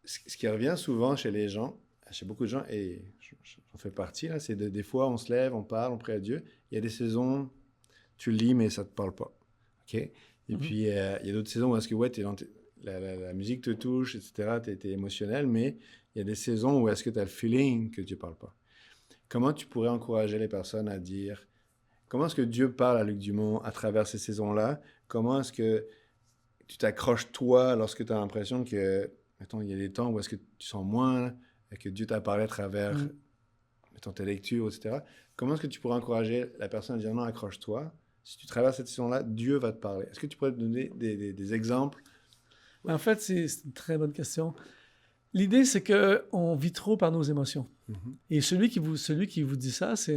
Ce qui revient souvent chez les gens, chez beaucoup de gens, et j'en fais partie, là, c'est des fois, on se lève, on parle, on prie à Dieu. Il y a des saisons, tu lis, mais ça te parle pas. OK? Et puis, il y a d'autres saisons où est-ce que, ouais, la musique te touche, etc., tu es émotionnel, mais il y a des saisons où est-ce que tu as le feeling que Dieu ne parle pas. Comment tu pourrais encourager les personnes à dire, comment est-ce que Dieu parle à Luc Dumont à travers ces saisons-là? Comment est-ce que tu t'accroches toi lorsque tu as l'impression que, mettons, il y a des temps où est-ce que tu sens moins, là, que Dieu t'a parlé à travers, mettons, tes lectures, etc. Comment est-ce que tu pourrais encourager la personne à dire, non, accroche-toi. Si tu traverses cette saison-là, Dieu va te parler. Est-ce que tu pourrais te donner des exemples? En fait, c'est une très bonne question. L'idée, c'est qu'on vit trop par nos émotions. Et celui qui vous dit ça, c'est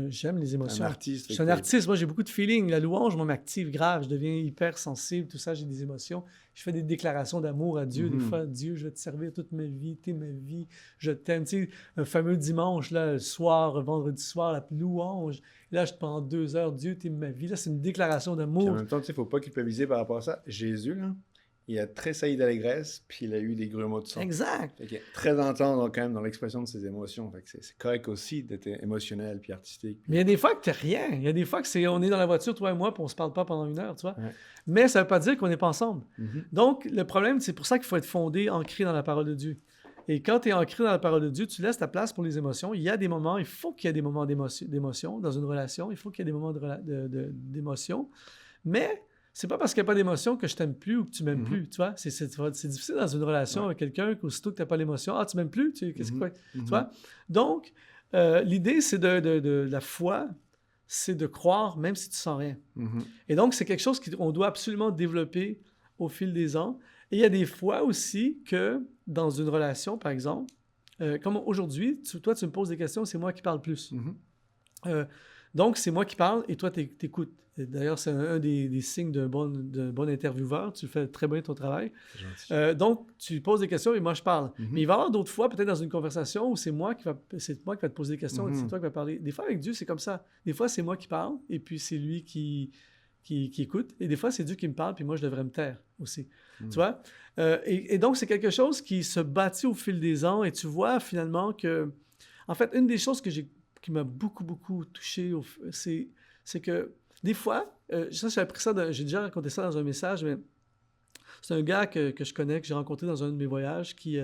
j'aime les émotions. Un artiste. Je suis un artiste. Moi, j'ai beaucoup de feeling. La louange, moi, m'active grave. Je deviens hyper sensible. Tout ça, j'ai des émotions. Je fais des déclarations d'amour à Dieu. Des fois, Dieu, je vais te servir toute ma vie. T'es ma vie. Je t'aime. Tu sais, un fameux dimanche, là, le soir, vendredi soir, la louange. Et là, je te prends 2 heures. Dieu, t'es ma vie. Là, c'est une déclaration d'amour. Puis en même temps, tu sais, il ne faut pas culpabiliser par rapport à ça. Jésus, là, il a tressailli d'allégresse, puis il a eu des grumeaux de sang. Exact. Très intense quand même dans l'expression de ses émotions. Fait que c'est correct aussi d'être émotionnel puis artistique. Mais il y a des fois que tu n'as rien. Il y a des fois que on est dans la voiture, toi et moi, puis on ne se parle pas pendant 1 heure, tu vois. Ouais. Mais ça ne veut pas dire qu'on n'est pas ensemble. Donc, le problème, c'est pour ça qu'il faut être fondé, ancré dans la parole de Dieu. Et quand tu es ancré dans la parole de Dieu, tu laisses ta place pour les émotions. Il y a des moments, il faut qu'il y ait des moments d'émotion dans une relation. Il faut qu'il y ait des moments d'émotion. Mais c'est pas parce qu'il n'y a pas d'émotion que je t'aime plus ou que tu m'aimes plus, tu vois. C'est difficile dans une relation avec quelqu'un qu'aussitôt que tu n'as pas l'émotion, ah, tu m'aimes plus, qu'est-ce que tu vois. Donc, l'idée, c'est de la foi, c'est de croire même si tu sens rien. Et donc, c'est quelque chose qu'on doit absolument développer au fil des ans. Et il y a des fois aussi que dans une relation, par exemple, comme aujourd'hui, toi, tu me poses des questions, c'est moi qui parle plus. Donc, c'est moi qui parle et toi, t'écoutes. D'ailleurs, c'est un des signes d'un bon intervieweur. Tu fais très bien ton travail. Donc, tu poses des questions et moi, je parle. Mais il va y avoir d'autres fois, peut-être dans une conversation, où c'est moi qui va te poser des questions et c'est toi qui vas parler. Des fois, avec Dieu, c'est comme ça. Des fois, c'est moi qui parle et puis c'est lui qui écoute. Et des fois, c'est Dieu qui me parle puis moi, je devrais me taire aussi. Tu vois? Et donc, c'est quelque chose qui se bâtit au fil des ans et tu vois finalement que... En fait, une des choses qui m'a beaucoup, beaucoup touché, c'est que des fois, j'ai déjà raconté ça dans un message, mais c'est un gars que je connais, que j'ai rencontré dans un de mes voyages, qui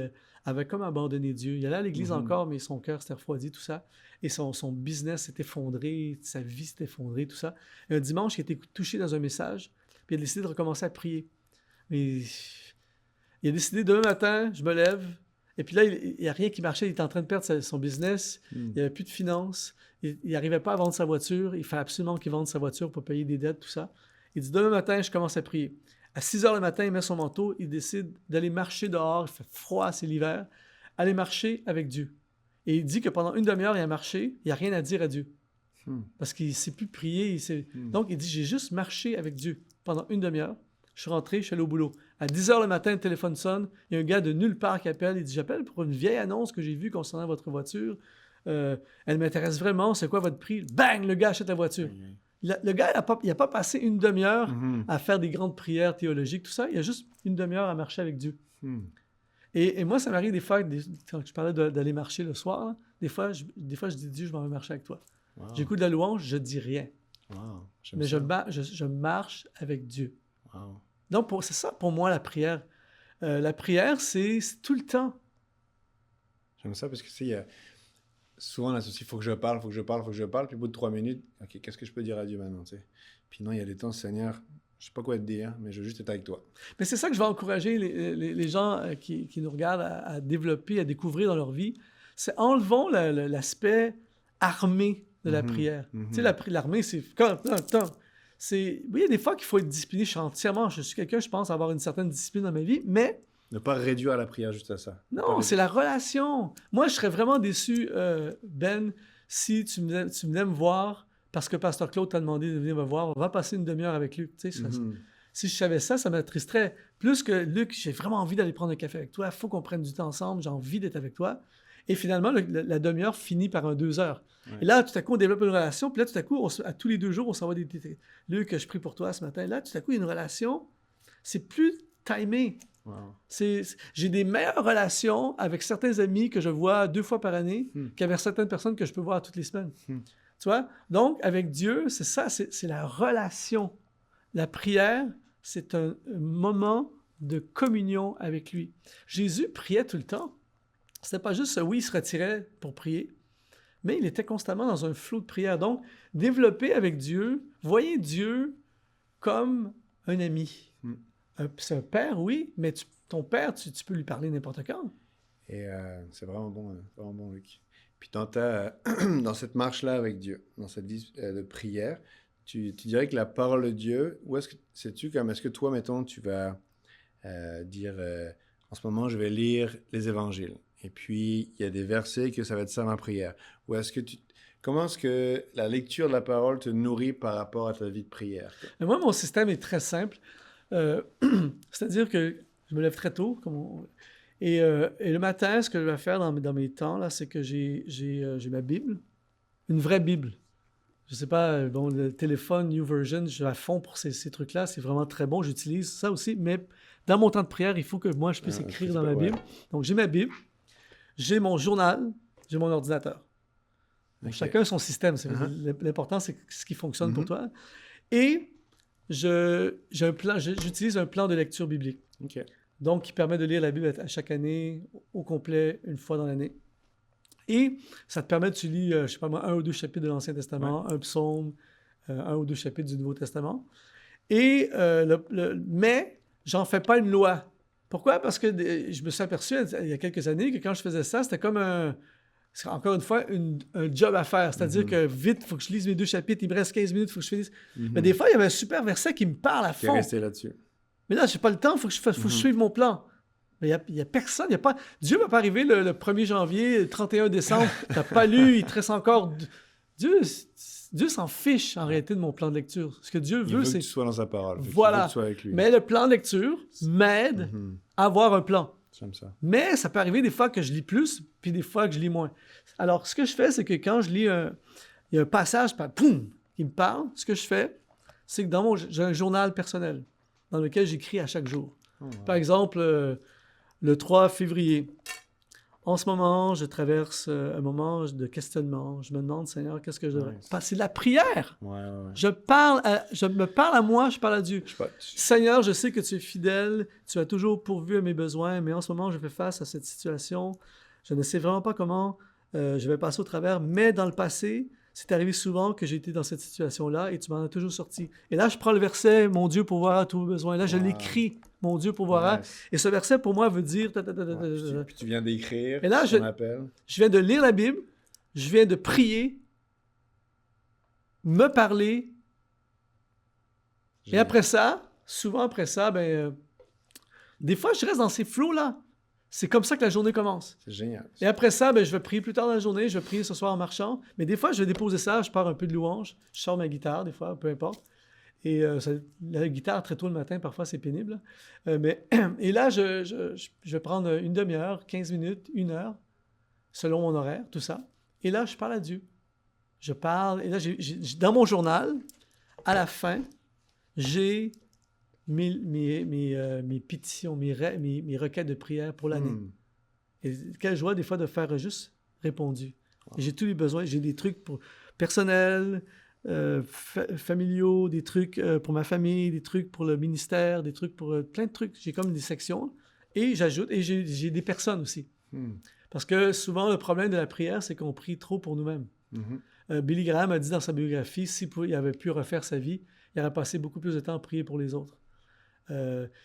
avait comme abandonné Dieu. Il allait à l'église encore, mais son cœur s'était refroidi, tout ça. Et son business s'est effondré, sa vie s'est effondrée, tout ça. Et un dimanche, il a été touché dans un message, puis il a décidé de recommencer à prier. Mais il a décidé, demain matin, je me lève, et puis là, il n'y a rien qui marchait. Il était en train de perdre son business. Il n'y avait plus de finances. Il n'arrivait pas à vendre sa voiture. Il fallait absolument qu'il vende sa voiture pour payer des dettes, tout ça. Il dit, demain matin, je commence à prier. À 6 heures le matin, il met son manteau. Il décide d'aller marcher dehors. Il fait froid, c'est l'hiver. Aller marcher avec Dieu. Et il dit que pendant une demi-heure, il a marché. Il n'y a rien à dire à Dieu. Parce qu'il ne sait plus prier. Donc, il dit, j'ai juste marché avec Dieu pendant une demi-heure. Je suis rentré, je suis allé au boulot. À 10 heures le matin, le téléphone sonne. Il y a un gars de nulle part qui appelle. Il dit, j'appelle pour une vieille annonce que j'ai vue concernant votre voiture. Elle m'intéresse vraiment. C'est quoi votre prix? Bang! Le gars achète la voiture. Le gars, il n'a pas passé une demi-heure à faire des grandes prières théologiques, tout ça. Il a juste une demi-heure à marcher avec Dieu. Et moi, ça m'arrive des fois, quand je parlais d'aller marcher le soir, là, des fois, je dis, Dieu, je m'en vais marcher avec toi. Wow. J'écoute la louange, je dis rien. Wow. J'aime Mais ça. je marche avec Dieu. Wow. Donc, c'est ça pour moi la prière. La prière, c'est tout le temps. J'aime ça parce que tu sais, il y a souvent on associe, il faut que je parle, il faut que je parle, il faut que je parle, puis au bout de 3 minutes, ok, qu'est-ce que je peux dire à Dieu maintenant, tu sais? Puis non, il y a des temps, Seigneur, je sais pas quoi te dire, mais je veux juste être avec toi. Mais c'est ça que je vais encourager les gens qui nous regardent à développer, à découvrir dans leur vie. C'est enlevons l'aspect armé de la prière. Tu sais, l'armée, c'est comme... Oui, il y a des fois qu'il faut être discipliné. Je suis quelqu'un, je pense, avoir une certaine discipline dans ma vie, mais Ne pas réduire la prière juste à ça. non, c'est la relation. Moi, je serais vraiment déçu, Ben, si tu venais me voir parce que Pasteur Claude t'a demandé de venir me voir. On va passer une demi-heure avec Luc. Tu sais, si je savais ça, ça m'attristerait. Plus que Luc, j'ai vraiment envie d'aller prendre un café avec toi. Il faut qu'on prenne du temps ensemble. J'ai envie d'être avec toi. Et finalement, la demi-heure finit par un 2 heures. Ouais. Et là, tout à coup, on développe une relation. Puis là, tout à coup, à tous les 2 jours, on s'envoie des... Luc, je prie pour toi ce matin. Là, tout à coup, il y a une relation. C'est plus timé. Wow. J'ai des meilleures relations avec certains amis que je vois 2 fois par année qu'avec certaines personnes que je peux voir toutes les semaines. Tu vois? Donc, avec Dieu, c'est ça, c'est la relation. La prière, c'est un moment de communion avec lui. Jésus priait tout le temps. C'était pas juste, oui, il se retirait pour prier, mais il était constamment dans un flot de prière. Donc, développer avec Dieu, voyez Dieu comme un ami. C'est un père, oui, mais ton père, tu peux lui parler n'importe quand. Et c'est vraiment bon, Luc. Puis dans cette marche-là avec Dieu, dans cette vie de prière, tu dirais que la parole de Dieu, où est-ce que sais-tu comme est-ce que toi, mettons, tu vas dire en ce moment, je vais lire les évangiles. Et puis, il y a des versets que ça va être ça ma prière. Ou est-ce que comment est-ce que la lecture de la parole te nourrit par rapport à ta vie de prière? Mais moi, mon système est très simple. C'est-à-dire que je me lève très tôt. Et le matin, ce que je vais faire dans mes temps, là, c'est que j'ai ma Bible, une vraie Bible. Je sais pas, bon, le téléphone, New Version, je suis à fond pour ces trucs-là. C'est vraiment très bon. J'utilise ça aussi. Mais dans mon temps de prière, il faut que moi, je puisse écrire dans ma Bible. Donc, j'ai ma Bible. J'ai mon journal, j'ai mon ordinateur. Donc, chacun son système. L'important, c'est ce qui fonctionne pour toi. Et j'utilise un plan de lecture biblique. Donc, qui permet de lire la Bible à chaque année, au complet, une fois dans l'année. Et ça te permet de lire, je sais pas moi, 1 ou 2 chapitres de l'Ancien Testament, un psaume, 1 ou 2 chapitres du Nouveau Testament. Et, mais, j'en fais pas une loi. Pourquoi? Parce que je me suis aperçu il y a quelques années que quand je faisais ça, c'était comme encore une fois, un job à faire. C'est-à-dire que vite, il faut que je lise mes 2 chapitres, il me reste 15 minutes, il faut que je finisse. Mais des fois, il y avait un super verset qui me parle à fond. Tu es resté là-dessus. Mais là, je n'ai pas le temps, il faut que je suive mon plan. Mais il n'y a personne, Dieu ne va pas arriver le 1er janvier, le 31 décembre, tu n'as pas lu, il te reste encore... Dieu s'en fiche en réalité de mon plan de lecture. Ce que Dieu veut, c'est... que tu sois dans sa parole. Voilà. Il veut que tu sois avec lui. Mais le plan de lecture m'aide à avoir un plan. J'aime ça. Mais ça peut arriver des fois que je lis plus, puis des fois que je lis moins. Alors, ce que je fais, c'est que quand je lis il y a un passage, poum, qui me parle, ce que je fais, c'est que j'ai un journal personnel dans lequel j'écris à chaque jour. Oh, wow. Par exemple, le 3 février, en ce moment, je traverse un moment de questionnement. Je me demande, Seigneur, qu'est-ce que je devrais... C'est la prière. Ouais. Je me parle à moi, je parle à Dieu. Seigneur, je sais que tu es fidèle, tu as toujours pourvu à mes besoins, mais en ce moment, je fais face à cette situation. Je ne sais vraiment pas comment je vais passer au travers, mais dans le passé, c'est arrivé souvent que j'ai été dans cette situation-là et tu m'en as toujours sorti. Et là, je prends le verset, mon Dieu pourvoira à tous vos besoins. Là, je l'écris, mon Dieu pourvoira. Et ce verset, pour moi, veut dire... Puis tu viens d'écrire, et là, je viens de lire la Bible, je viens de prier, me parler. Et après ça, souvent après ça, des fois, je reste dans ces flots-là. C'est comme ça que la journée commence. C'est génial. Et après ça, je vais prier plus tard dans la journée. Je vais prier ce soir en marchant. Mais des fois, je vais déposer ça. Je pars un peu de louange. Je sors ma guitare, des fois, peu importe. Et la guitare, très tôt le matin, parfois, c'est pénible. Et là, je vais prendre une demi-heure, 15 minutes, 1 heure, selon mon horaire, tout ça. Et là, je parle à Dieu. Je parle. Et là, dans mon journal, à la fin, j'ai... mes pétitions, mes requêtes de prière pour l'année. Et quelle joie des fois de faire juste répondu. Wow. Et j'ai tous les besoins, j'ai des trucs personnels, familiaux, des trucs pour ma famille, des trucs pour le ministère, des trucs pour plein de trucs. J'ai comme des sections et j'ajoute, et j'ai des personnes aussi. Parce que souvent, le problème de la prière, c'est qu'on prie trop pour nous-mêmes. Billy Graham a dit dans sa biographie, s'il avait pu refaire sa vie, il aurait passé beaucoup plus de temps à prier pour les autres.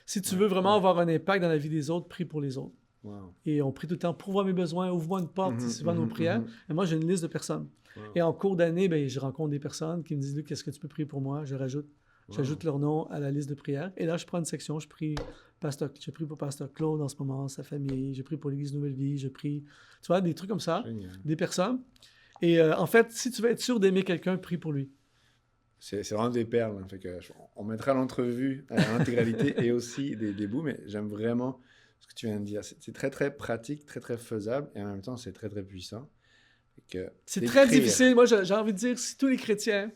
Si tu veux vraiment avoir un impact dans la vie des autres, prie pour les autres. Wow. Et on prie tout le temps, pourvois mes besoins, ouvre-moi une porte, c'est souvent nos prières. Et moi, j'ai une liste de personnes. Wow. Et en cours d'année, ben, je rencontre des personnes qui me disent, Luc, est-ce que tu peux prier pour moi? J'ajoute leur nom à la liste de prières. Et là, je prends une section, je prie pour Pasteur Claude en ce moment, sa famille, je prie pour l'Église Nouvelle Vie, je prie, tu vois, des trucs comme ça, Génial. des personnes. Et en fait, si tu veux être sûr d'aimer quelqu'un, prie pour lui. C'est vraiment des perles. Fait que on mettra l'entrevue à l'intégralité et aussi des bouts, mais j'aime vraiment ce que tu viens de dire. C'est très, très pratique, très, très faisable et en même temps, c'est très, très puissant. C'est très difficile. Moi, j'ai envie de dire, si tous les chrétiens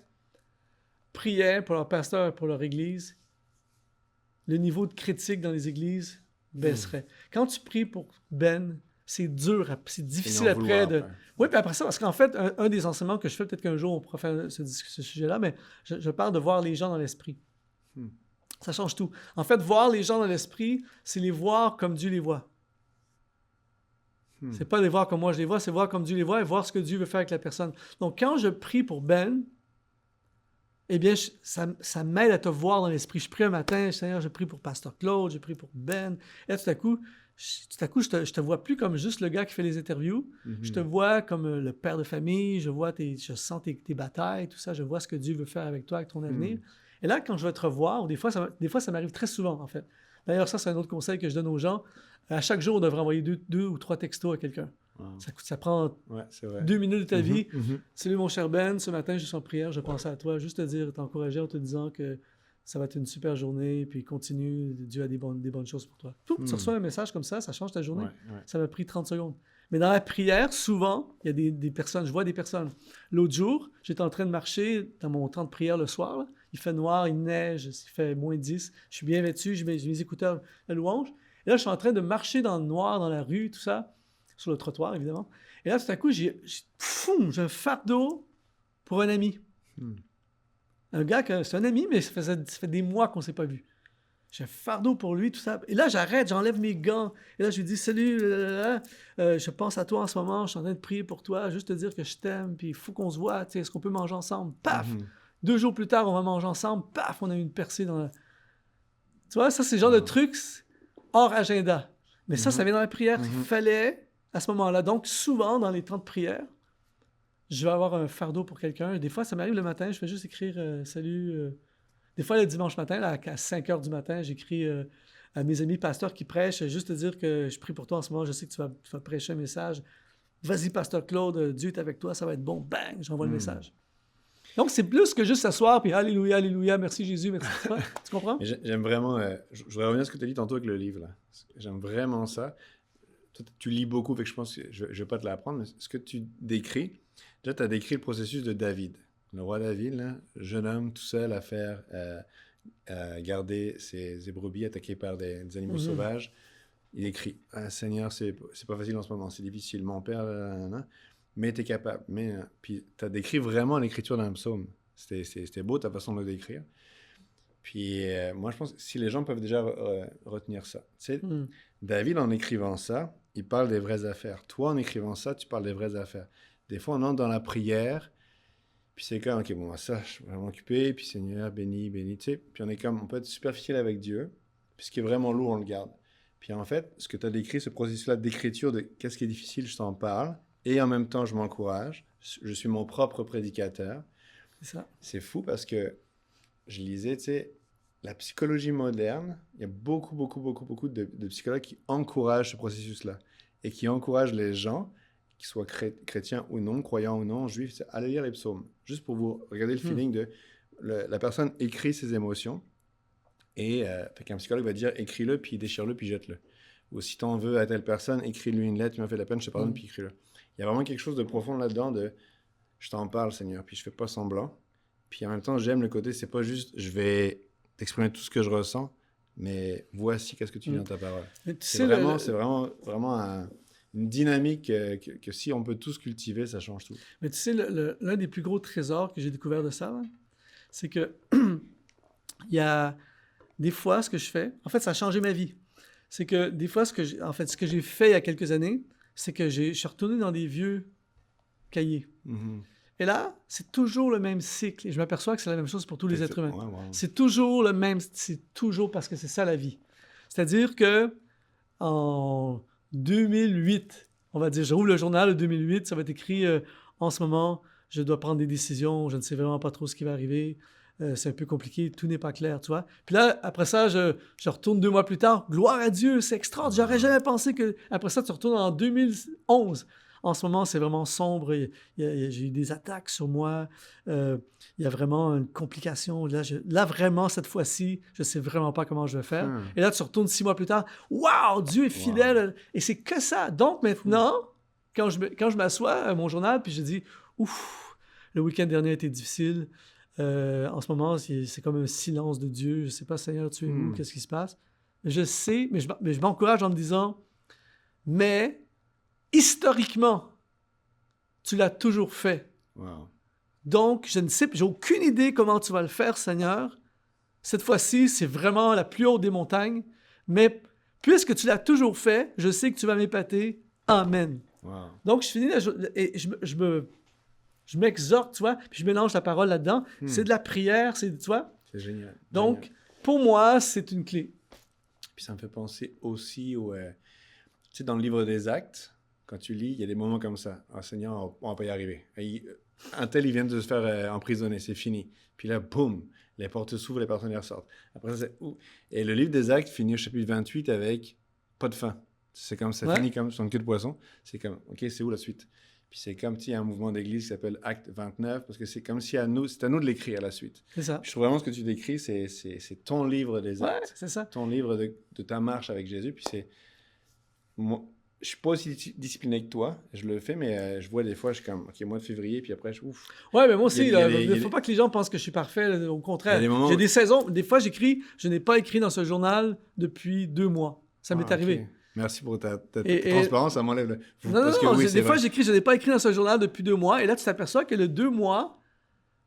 priaient pour leur pasteur, pour leur église, le niveau de critique dans les églises baisserait. Quand tu pries pour Ben, c'est dur, c'est difficile après de... Oui, puis après ça, parce qu'en fait, un des enseignements que je fais, peut-être qu'un jour on pourra faire ce sujet-là, mais je parle de voir les gens dans l'esprit. Ça change tout. En fait, voir les gens dans l'esprit, c'est les voir comme Dieu les voit. C'est pas les voir comme moi je les vois, c'est voir comme Dieu les voit et voir ce que Dieu veut faire avec la personne. Donc, quand je prie pour Ben, eh bien, ça m'aide à te voir dans l'esprit. Je prie un matin, Seigneur, je prie pour Pasteur Claude, je prie pour Ben. Et là, tout à coup, je te vois plus comme juste le gars qui fait les interviews. Je te vois comme le père de famille, je sens tes batailles, tout ça. Je vois ce que Dieu veut faire avec toi, avec ton avenir. Et là, quand je vais te revoir, des fois, ça m'arrive très souvent, en fait. D'ailleurs, ça, c'est un autre conseil que je donne aux gens. À chaque jour, on devrait envoyer 2 ou 3 textos à quelqu'un. Wow. Ça prend 2 minutes de ta vie. Salut mon cher Ben, ce matin, je suis en prière, je pensais à toi. Juste te dire, t'encourager en te disant que ça va être une super journée, puis continue, Dieu a des bonnes choses pour toi. Tu reçois un message comme ça change ta journée. Ça m'a pris 30 secondes. Mais dans la prière, souvent, il y a des personnes, je vois des personnes. L'autre jour, j'étais en train de marcher dans mon temps de prière le soir. Là. Il fait noir, il neige, il fait moins 10. Je suis bien vêtu, j'ai mes écouteurs de louange. Et là, je suis en train de marcher dans le noir, dans la rue, tout ça, sur le trottoir, évidemment. Et là, tout à coup, j'ai un fardeau pour un ami. Un gars, c'est un ami, mais ça fait des mois qu'on ne s'est pas vu. J'ai un fardeau pour lui, tout ça. Et là, j'arrête, j'enlève mes gants. Et là, je lui dis, salut, je pense à toi en ce moment, je suis en train de prier pour toi, juste te dire que je t'aime, puis il faut qu'on se voit, est-ce qu'on peut manger ensemble? Paf! 2 jours plus tard, on va manger ensemble, paf! On a eu une percée dans la... Tu vois, ça, c'est le genre de trucs hors agenda. Mais ça vient dans la prière. Il fallait, à ce moment-là, donc souvent, dans les temps de prière, je vais avoir un fardeau pour quelqu'un. Des fois, ça m'arrive le matin, je fais juste écrire « Salut ». Des fois, le dimanche matin, là, à 5 h du matin, j'écris à mes amis pasteurs qui prêchent, juste te dire que je prie pour toi en ce moment, je sais que tu vas prêcher un message. Vas-y, Pasteur Claude, Dieu est avec toi, ça va être bon. Bang, j'envoie le message. Donc, c'est plus que juste s'asseoir, puis Alléluia, Alléluia, merci Jésus, merci toi. Tu comprends? J'aime vraiment, je voudrais revenir à ce que tu as dit tantôt avec le livre. Là. J'aime vraiment ça. Toi, tu lis beaucoup, fait que je pense que je ne vais pas te l'apprendre, mais ce que tu décris, déjà, tu as décrit le processus de David. Le roi David, là, jeune homme tout seul à faire garder ses brebis attaquées par des animaux sauvages. Il écrit Seigneur, c'est pas facile en ce moment, c'est difficile, mon père, mais tu es capable. Puis tu as décrit vraiment l'écriture d'un psaume. C'était beau ta façon de le décrire. Puis moi, je pense que si les gens peuvent déjà retenir ça. Tu sais, David, en écrivant ça, il parle des vraies affaires. Toi, en écrivant ça, tu parles des vraies affaires. Des fois, on entre dans la prière. Puis c'est comme, OK, bon, ça, je suis vraiment occupé, puis Seigneur, béni, tu sais. Puis on peut être superficiel avec Dieu, puis ce qui est vraiment lourd, on le garde. Puis en fait, ce que tu as décrit, ce processus-là d'écriture de qu'est-ce qui est difficile, je t'en parle, et en même temps, je m'encourage, je suis mon propre prédicateur. C'est ça. C'est fou parce que je lisais, tu sais, la psychologie moderne, il y a beaucoup de psychologues qui encouragent ce processus-là, et qui encouragent les gens, qu'ils soient chrétiens ou non, croyants ou non, juifs, allez lire les psaumes. Juste pour vous regarder le feeling de... la personne écrit ses émotions et fait qu'un psychologue va dire écris-le, puis déchire-le, puis jette-le. Ou si t'en veux à telle personne, écris-lui une lettre, tu m'as fait de la peine, je te pardonne, puis écris-le. Il y a vraiment quelque chose de profond là-dedans de je t'en parle, Seigneur, puis je fais pas semblant. Puis en même temps, j'aime le côté, c'est pas juste je vais t'exprimer tout ce que je ressens, mais voici qu'est-ce que tu dis dans ta parole. C'est vraiment une dynamique que si on peut tous cultiver, ça change tout. Mais tu sais, l'un des plus gros trésors que j'ai découvert de ça, là, c'est que il y a des fois, ce que je fais, en fait, ça a changé ma vie. C'est que des fois, ce que j'ai fait il y a quelques années, c'est que je suis retourné dans des vieux cahiers. Mhm. Et là, c'est toujours le même cycle. Et je m'aperçois que c'est la même chose pour tous les êtres humains. Ouais, ouais. C'est toujours le même, c'est toujours parce que c'est ça la vie. C'est-à-dire que en 2008, on va dire, je rouvre le journal de 2008, ça va être écrit en ce moment, je dois prendre des décisions, je ne sais vraiment pas trop ce qui va arriver, c'est un peu compliqué, tout n'est pas clair, tu vois. Puis là, après ça, je retourne 2 mois plus tard, gloire à Dieu, c'est extraordinaire, j'aurais jamais pensé que... Après ça, tu retournes en 2011. En ce moment, c'est vraiment sombre, j'ai eu des attaques sur moi, il y a vraiment une complication. Là, vraiment, cette fois-ci, je ne sais vraiment pas comment je vais faire. Et là, tu retournes 6 mois plus tard, waouh, Dieu est fidèle. Wow. Et c'est que ça. Donc maintenant, quand je m'assois à mon journal, puis je dis, ouf, le week-end dernier a été difficile. En ce moment, c'est comme un silence de Dieu. Je ne sais pas, Seigneur, tu es où? Qu'est-ce qui se passe? Je sais, mais je m'encourage en me disant, mais historiquement, tu l'as toujours fait. Wow. Donc, je ne sais, j'ai aucune idée comment tu vas le faire, Seigneur. Cette fois-ci, c'est vraiment la plus haute des montagnes. Mais puisque tu l'as toujours fait, je sais que tu vas m'épater. Amen. Wow. Donc, je finis et je m'exhorte, tu vois, puis je mélange la parole là-dedans. C'est de la prière, tu vois. C'est génial. Donc, pour moi, c'est une clé. Puis ça me fait penser aussi au... tu sais, dans le livre des Actes, quand tu lis, il y a des moments comme ça. Ah, Seigneur, on va pas y arriver. Un tel, il vient de se faire emprisonner, c'est fini. Puis là, boum, les portes s'ouvrent, les partenaires sortent. Après ça, c'est... Et le livre des Actes finit au chapitre 28 avec pas de fin. C'est comme ça, finit comme sur une queue de poisson. C'est comme, OK, c'est où la suite? Puis c'est comme s'il y a un mouvement d'église qui s'appelle Acte 29, parce que c'est comme si c'est à nous de l'écrire la suite. C'est ça. Puis je trouve vraiment ce que tu décris, c'est ton livre des Actes. Ouais, c'est ça. Ton livre de ta marche avec Jésus. Puis c'est... Moi, je suis pas aussi discipliné que toi, je le fais, mais je vois des fois, je suis comme, OK, mois de février, puis après, ouf. Ouais, mais moi aussi, il ne faut pas que les gens pensent que je suis parfait, au contraire. J'ai des saisons, des fois j'écris, je n'ai pas écrit dans ce journal depuis 2 mois. Ça m'est arrivé. Okay. Merci pour ta transparence, ça m'enlève le... Non, des fois j'écris, je n'ai pas écrit dans ce journal depuis 2 mois, et là tu t'aperçois que le 2 mois,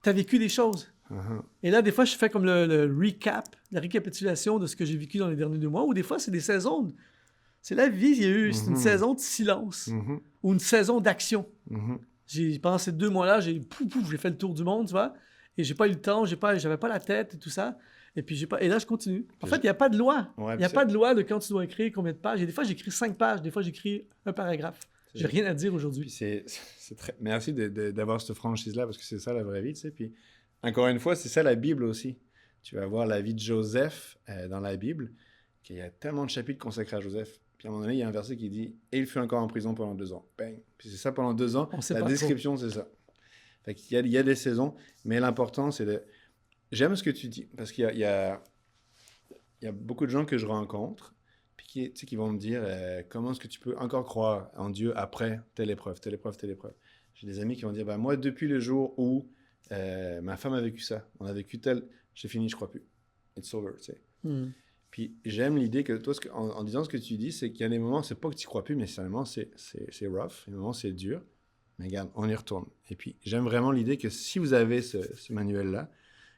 tu as vécu des choses. Et là, des fois, je fais comme le recap, la récapitulation de ce que j'ai vécu dans les derniers 2 mois, ou des fois, c'est des saisons... C'est la vie, il y a eu une saison de silence ou une saison d'action. Pendant ces 2 mois-là, j'ai fait le tour du monde, tu vois, et j'ai pas eu le temps, j'avais pas la tête et tout ça. Et là, je continue. En fait, il n'y a pas de loi. Il n'y a pas de loi de quand tu dois écrire combien de pages. Et des fois, j'écris 5 pages, des fois, j'écris un paragraphe. J'ai rien à dire aujourd'hui. C'est très... Merci d'avoir cette franchise-là, parce que c'est ça la vraie vie, tu sais. Puis, encore une fois, c'est ça la Bible aussi. Tu vas voir la vie de Joseph dans la Bible, qu'il y a tellement de chapitres consacrés à Joseph. Puis à un moment donné, il y a un verset qui dit « Et il fut encore en prison pendant 2 ans. » Bang. Puis c'est ça, pendant 2 ans. La description, c'est ça. Fait qu'il y a des saisons, mais l'important, c'est de... J'aime ce que tu dis, parce qu'il y a beaucoup de gens que je rencontre, puis qui vont me dire comment est-ce que tu peux encore croire en Dieu après telle épreuve, telle épreuve, telle épreuve. J'ai des amis qui vont dire « Moi, depuis le jour où ma femme a vécu ça, on a vécu tel... J'ai fini, je crois plus. It's over, tu sais. » Puis j'aime l'idée que toi, en disant ce que tu dis, c'est qu'il y a des moments, c'est pas que tu crois plus, mais seulement c'est rough, des moments c'est dur, mais regarde, on y retourne. Et puis j'aime vraiment l'idée que si vous avez ce manuel-là,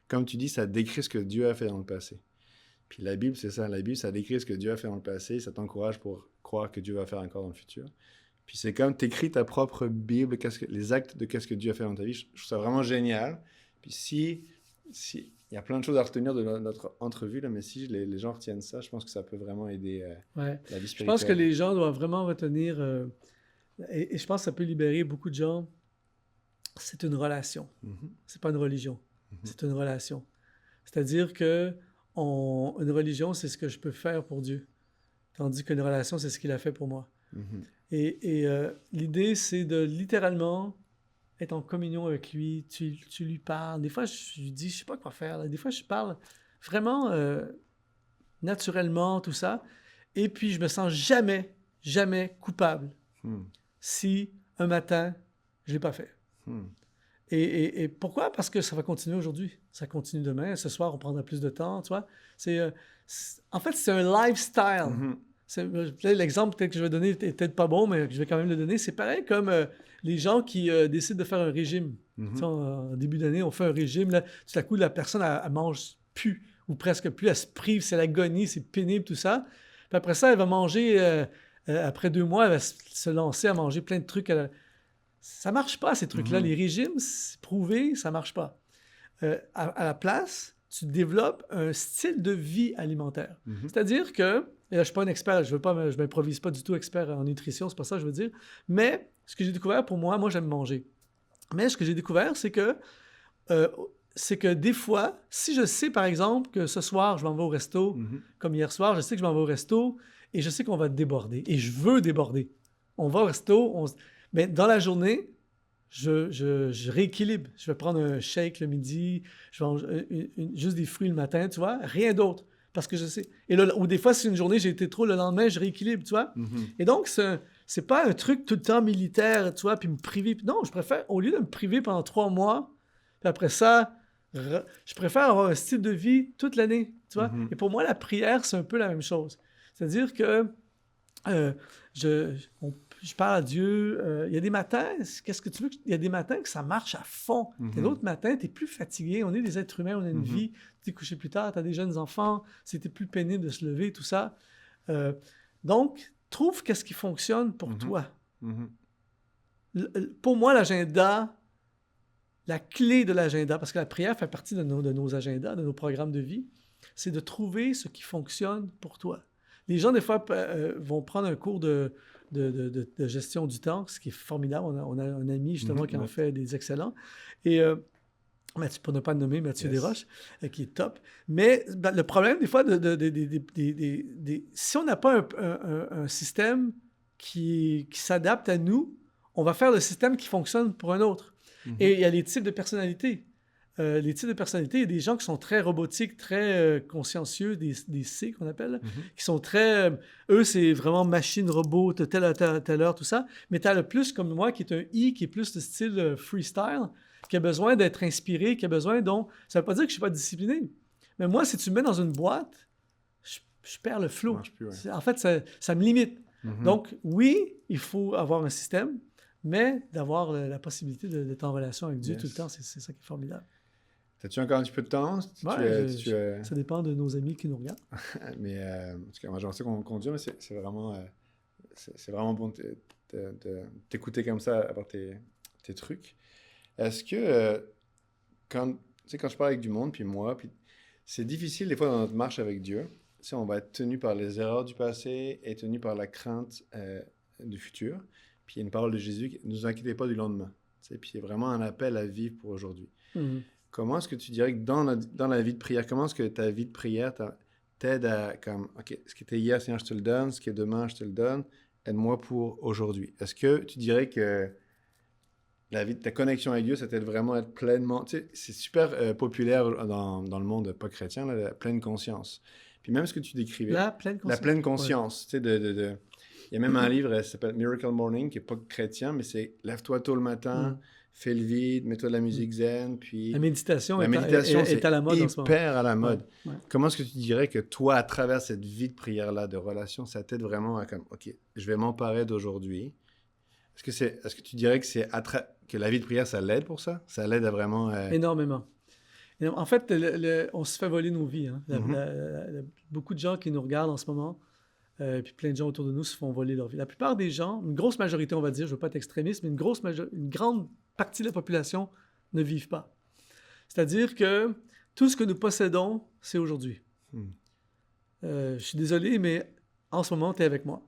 comme tu dis, ça décrit ce que Dieu a fait dans le passé. Puis la Bible, c'est ça, la Bible, ça décrit ce que Dieu a fait dans le passé, ça t'encourage pour croire que Dieu va faire encore dans le futur. Puis c'est comme t'écris ta propre Bible, les actes de qu'est-ce que Dieu a fait dans ta vie. Je trouve ça vraiment génial. Puis si il y a plein de choses à retenir de notre entrevue, là, mais si les gens retiennent ça, je pense que ça peut vraiment aider la vie spirituelle. Je pense que les gens doivent vraiment retenir, et je pense que ça peut libérer beaucoup de gens, c'est une relation. C'est pas une religion, c'est une relation. C'est-à-dire que une religion, c'est ce que je peux faire pour Dieu, tandis qu'une relation, c'est ce qu'il a fait pour moi. Et l'idée, c'est de littéralement... être en communion avec lui, tu lui parles. Des fois, je lui dis, je sais pas quoi faire. Là. Des fois, je parle vraiment naturellement, tout ça. Et puis, je me sens jamais coupable si un matin, je l'ai pas fait. Et pourquoi? Parce que ça va continuer aujourd'hui. Ça continue demain. Ce soir, on prendra plus de temps, tu vois. En fait, c'est un lifestyle. L'exemple peut-être que je vais donner est peut-être pas bon, mais je vais quand même le donner. C'est pareil comme les gens qui décident de faire un régime. Tu sais, en début d'année, on fait un régime. Là, tout à coup, la personne, elle mange plus, ou presque plus. Elle se prive, c'est l'agonie, c'est pénible, tout ça. Puis après ça, elle va manger, après 2 mois, elle va se lancer à manger plein de trucs. Ça marche pas, ces trucs-là. Les régimes, c'est prouvé, ça marche pas. À la place, tu développes un style de vie alimentaire. C'est-à-dire que, et là, je ne suis pas un expert, je ne m'improvise pas du tout expert en nutrition, c'est pas ça que je veux dire, mais ce que j'ai découvert pour moi j'aime manger. Mais ce que j'ai découvert, c'est que des fois, si je sais par exemple que ce soir, je m'en vais au resto, comme hier soir, je sais que je m'en vais au resto et je sais qu'on va déborder et je veux déborder. On va au resto, mais dans la journée, je rééquilibre. Je vais prendre un shake le midi, je mange juste des fruits le matin, tu vois, rien d'autre. Parce que je sais. Et là, ou des fois, si une journée, j'ai été trop, le lendemain, je rééquilibre, tu vois. Et donc, c'est pas un truc tout le temps militaire, tu vois, puis me priver. Non, je préfère, au lieu de me priver pendant 3 mois, puis après ça, je préfère avoir un style de vie toute l'année, tu vois. Et pour moi, la prière, c'est un peu la même chose. C'est-à-dire que je parle à Dieu. Il y a des matins, qu'est-ce que tu veux? Il y a des matins que ça marche à fond. Et d'autres matins, tu es plus fatigué. On est des êtres humains, on a une vie. Tu t'es couché plus tard, tu as des jeunes enfants. C'était plus pénible de se lever, tout ça. Donc, trouve qu'est-ce qui fonctionne pour toi. Pour moi, l'agenda, la clé de l'agenda, parce que la prière fait partie de nos agendas, de nos programmes de vie, c'est de trouver ce qui fonctionne pour toi. Les gens, des fois, vont prendre un cours de gestion du temps, ce qui est formidable. On a un ami, justement, qui en fait des excellents. Et pour ne pas le nommer, Mathieu Desroches, qui est top. Mais le problème, des fois, si on n'a pas un système qui s'adapte à nous, on va faire le système qui fonctionne pour un autre. Et il y a les types de personnalités. Les types de personnalités, il y a des gens qui sont très robotiques, très consciencieux, des C qu'on appelle, qui sont très... eux, c'est vraiment machine, robot, telle heure, tout ça. Mais tu as le plus comme moi, qui est un I, qui est plus de style freestyle, qui a besoin d'être inspiré, qui a besoin donc... Ça ne veut pas dire que je ne suis pas discipliné. Mais moi, si tu me mets dans une boîte, je perds le flow. En fait, ça me limite. Donc, oui, il faut avoir un système, mais d'avoir la possibilité d'être en relation avec Dieu tout le temps, c'est ça qui est formidable. As-tu encore un petit peu de temps? Ça dépend de nos amis qui nous regardent. Mais parce que moi, j'en sais qu'on conduit, mais c'est vraiment bon de t'écouter comme ça, avoir tes trucs. Est-ce que quand je parle avec du monde, puis moi, puis c'est difficile des fois dans notre marche avec Dieu. Tu sais, on va être tenu par les erreurs du passé et tenu par la crainte du futur. Puis il y a une parole de Jésus qui ne nous inquiétez pas du lendemain. Tu sais, puis il y a vraiment un appel à vivre pour aujourd'hui. Comment est-ce que tu dirais que dans la vie de prière, comment est-ce que ta vie de prière t'aide à, comme, OK, ce qui était hier, Seigneur, je te le donne, ce qui est demain, je te le donne, aide-moi pour aujourd'hui. Est-ce que tu dirais que ta connexion avec Dieu, ça t'aide vraiment à être pleinement... Tu sais, c'est super populaire dans le monde pas chrétien, là, la pleine conscience. Puis même ce que tu décrivais... La pleine conscience. Tu sais, il y a même un livre, ça s'appelle Miracle Morning, qui n'est pas chrétien, mais c'est « Lève-toi tôt le matin, fais le vide, mets-toi de la musique zen, puis... » La méditation est à la mode en ce moment. Hyper à la mode. Ouais. Comment est-ce que tu dirais que toi, à travers cette vie de prière-là, de relation, ça t'aide vraiment à comme, OK, je vais m'emparer d'aujourd'hui. Est-ce que tu dirais que que la vie de prière, ça l'aide pour ça? Ça l'aide à vraiment... Énormément. En fait, on se fait voler nos vies. Hein. Beaucoup de gens qui nous regardent en ce moment, puis plein de gens autour de nous se font voler leur vie. La plupart des gens, une grosse majorité, on va dire, je ne veux pas être extrémiste, mais une grande partie de la population ne vivent pas. C'est-à-dire que tout ce que nous possédons, c'est aujourd'hui. Je suis désolé, mais en ce moment, tu es avec moi.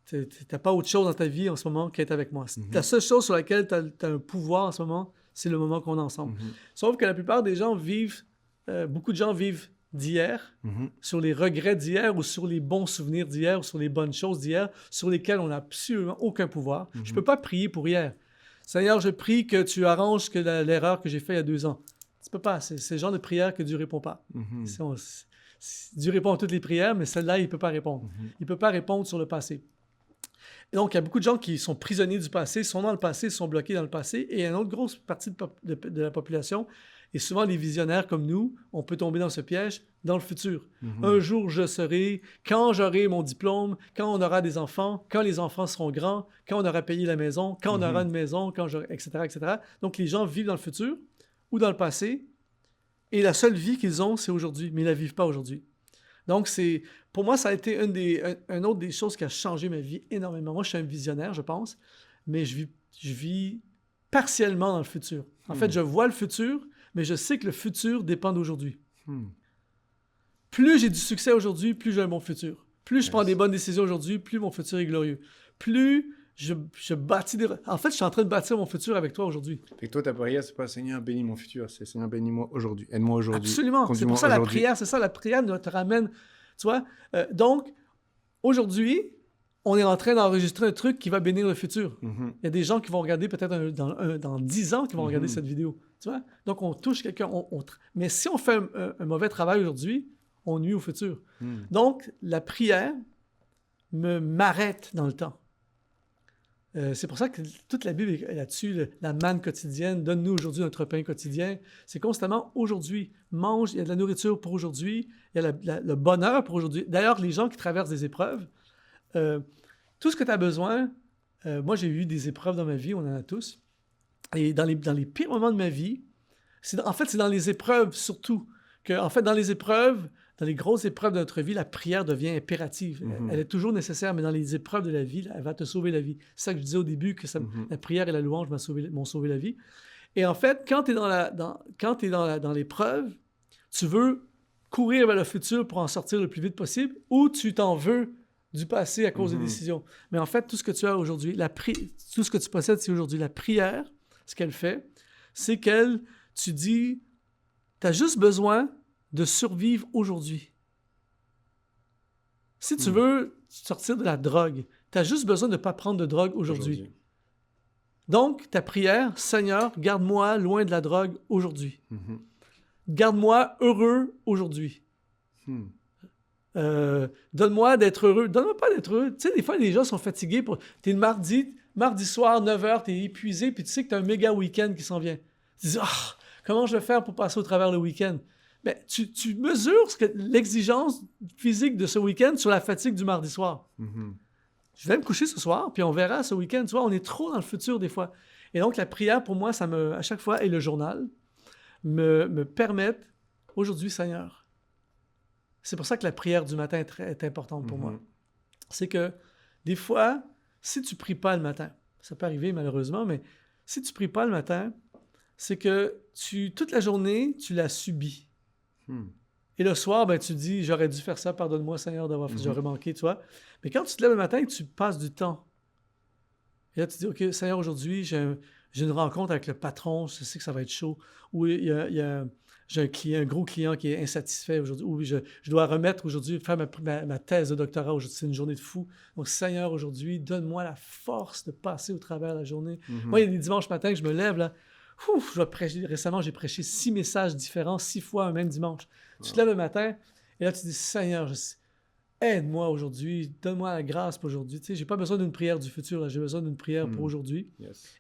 Tu n'as pas autre chose dans ta vie en ce moment qu'être avec moi. La seule chose sur laquelle tu as un pouvoir en ce moment, c'est le moment qu'on est ensemble. Sauf que la plupart des gens beaucoup de gens vivent d'hier, sur les regrets d'hier ou sur les bons souvenirs d'hier ou sur les bonnes choses d'hier sur lesquelles on n'a absolument aucun pouvoir. Je ne peux pas prier pour hier. Seigneur, je prie que tu arranges l'erreur que j'ai faite il y a 2 ans. Tu ne peux pas. C'est le genre de prière que Dieu ne répond pas. Dieu répond à toutes les prières, mais celle-là, il ne peut pas répondre. Il ne peut pas répondre sur le passé. Et donc, il y a beaucoup de gens qui sont prisonniers du passé, sont dans le passé, sont bloqués dans le passé, et une autre grosse partie de la population, Et souvent, les visionnaires comme nous, on peut tomber dans ce piège dans le futur. Mhm. Un jour, je serai, quand j'aurai mon diplôme, quand on aura des enfants, quand les enfants seront grands, quand on aura payé la maison, quand on aura une maison, quand j'aurai, etc., etc. Donc, les gens vivent dans le futur ou dans le passé, et la seule vie qu'ils ont, c'est aujourd'hui, mais ils ne la vivent pas aujourd'hui. Donc, pour moi, ça a été une autre des choses qui a changé ma vie énormément. Moi, je suis un visionnaire, je pense, mais je vis partiellement dans le futur. En fait, je vois le futur, mais je sais que le futur dépend d'aujourd'hui. Plus j'ai du succès aujourd'hui, plus j'ai un bon futur. Plus je prends des bonnes décisions aujourd'hui, plus mon futur est glorieux. Plus je bâtis des... En fait, je suis en train de bâtir mon futur avec toi aujourd'hui. Fait que toi, ta prière, c'est pas Seigneur, bénis mon futur, c'est Seigneur, bénis-moi aujourd'hui. Aide-moi aujourd'hui. Absolument. C'est pour ça la prière, c'est ça, la prière te ramène. Tu vois? Donc, aujourd'hui, on est en train d'enregistrer un truc qui va bénir le futur. Il y a des gens qui vont regarder peut-être dans 10 ans qui vont regarder cette vidéo. Tu vois? Donc, on touche quelqu'un. Mais si on fait un mauvais travail aujourd'hui, on nuit au futur. Donc, la prière m'arrête dans le temps. C'est pour ça que toute la Bible est là-dessus, la manne quotidienne, donne-nous aujourd'hui notre pain quotidien. C'est constamment aujourd'hui. Mange, il y a de la nourriture pour aujourd'hui, il y a le bonheur pour aujourd'hui. D'ailleurs, les gens qui traversent des épreuves, tout ce que tu as besoin, moi j'ai eu des épreuves dans ma vie, on en a tous, et dans les pires moments de ma vie, c'est dans les épreuves surtout, dans les épreuves, dans les grosses épreuves de notre vie, la prière devient impérative. Elle est toujours nécessaire, mais dans les épreuves de la vie, elle va te sauver la vie. C'est ça que je disais au début, que la prière et la louange m'ont sauvé la vie. Et en fait, quand tu es dans l'épreuve, tu veux courir vers le futur pour en sortir le plus vite possible, ou tu t'en veux du passé à cause des décisions. Mais en fait, tout ce que tu as aujourd'hui, tout ce que tu possèdes, c'est aujourd'hui. La prière, ce qu'elle fait, c'est tu dis, tu as juste besoin de survivre aujourd'hui. Si tu veux sortir de la drogue, tu as juste besoin de ne pas prendre de drogue aujourd'hui. Donc, ta prière, Seigneur, garde-moi loin de la drogue aujourd'hui. Garde-moi heureux aujourd'hui. Donne-moi d'être heureux. Donne-moi pas d'être heureux. Tu sais, des fois, les gens sont fatigués. T'es le mardi soir, 9h, t'es épuisé, puis tu sais que t'as un méga week-end qui s'en vient. Tu dis, comment je vais faire pour passer au travers le week-end? Ben, tu mesures l'exigence physique de ce week-end sur la fatigue du mardi soir. Je vais me coucher ce soir, puis on verra ce week-end. Tu vois, on est trop dans le futur des fois. Et donc, la prière, pour moi, à chaque fois, et le journal, me permettent, aujourd'hui, Seigneur. C'est pour ça que la prière du matin est importante pour moi. C'est que, des fois, si tu ne pries pas le matin, ça peut arriver malheureusement, mais si tu ne pries pas le matin, c'est que toute la journée, tu l'as subi. Et le soir, ben, tu dis, j'aurais dû faire ça, pardonne-moi Seigneur d'avoir fait, j'aurais manqué, tu vois. Mais quand tu te lèves le matin et que tu passes du temps, et là tu dis, OK, Seigneur, aujourd'hui, j'ai une rencontre avec le patron, je sais que ça va être chaud, ou j'ai un gros client qui est insatisfait aujourd'hui, ou je dois remettre aujourd'hui, faire ma thèse de doctorat aujourd'hui, c'est une journée de fou. Donc Seigneur, aujourd'hui, donne-moi la force de passer au travers de la journée. Moi, il y a des dimanches matins que je me lève, là, récemment, j'ai prêché 6 messages différents, 6 fois un même dimanche. Tu te lèves le matin, et là, tu dis, Seigneur, aide-moi aujourd'hui, donne-moi la grâce pour aujourd'hui. Tu sais, j'ai pas besoin d'une prière du futur, là, j'ai besoin d'une prière pour aujourd'hui.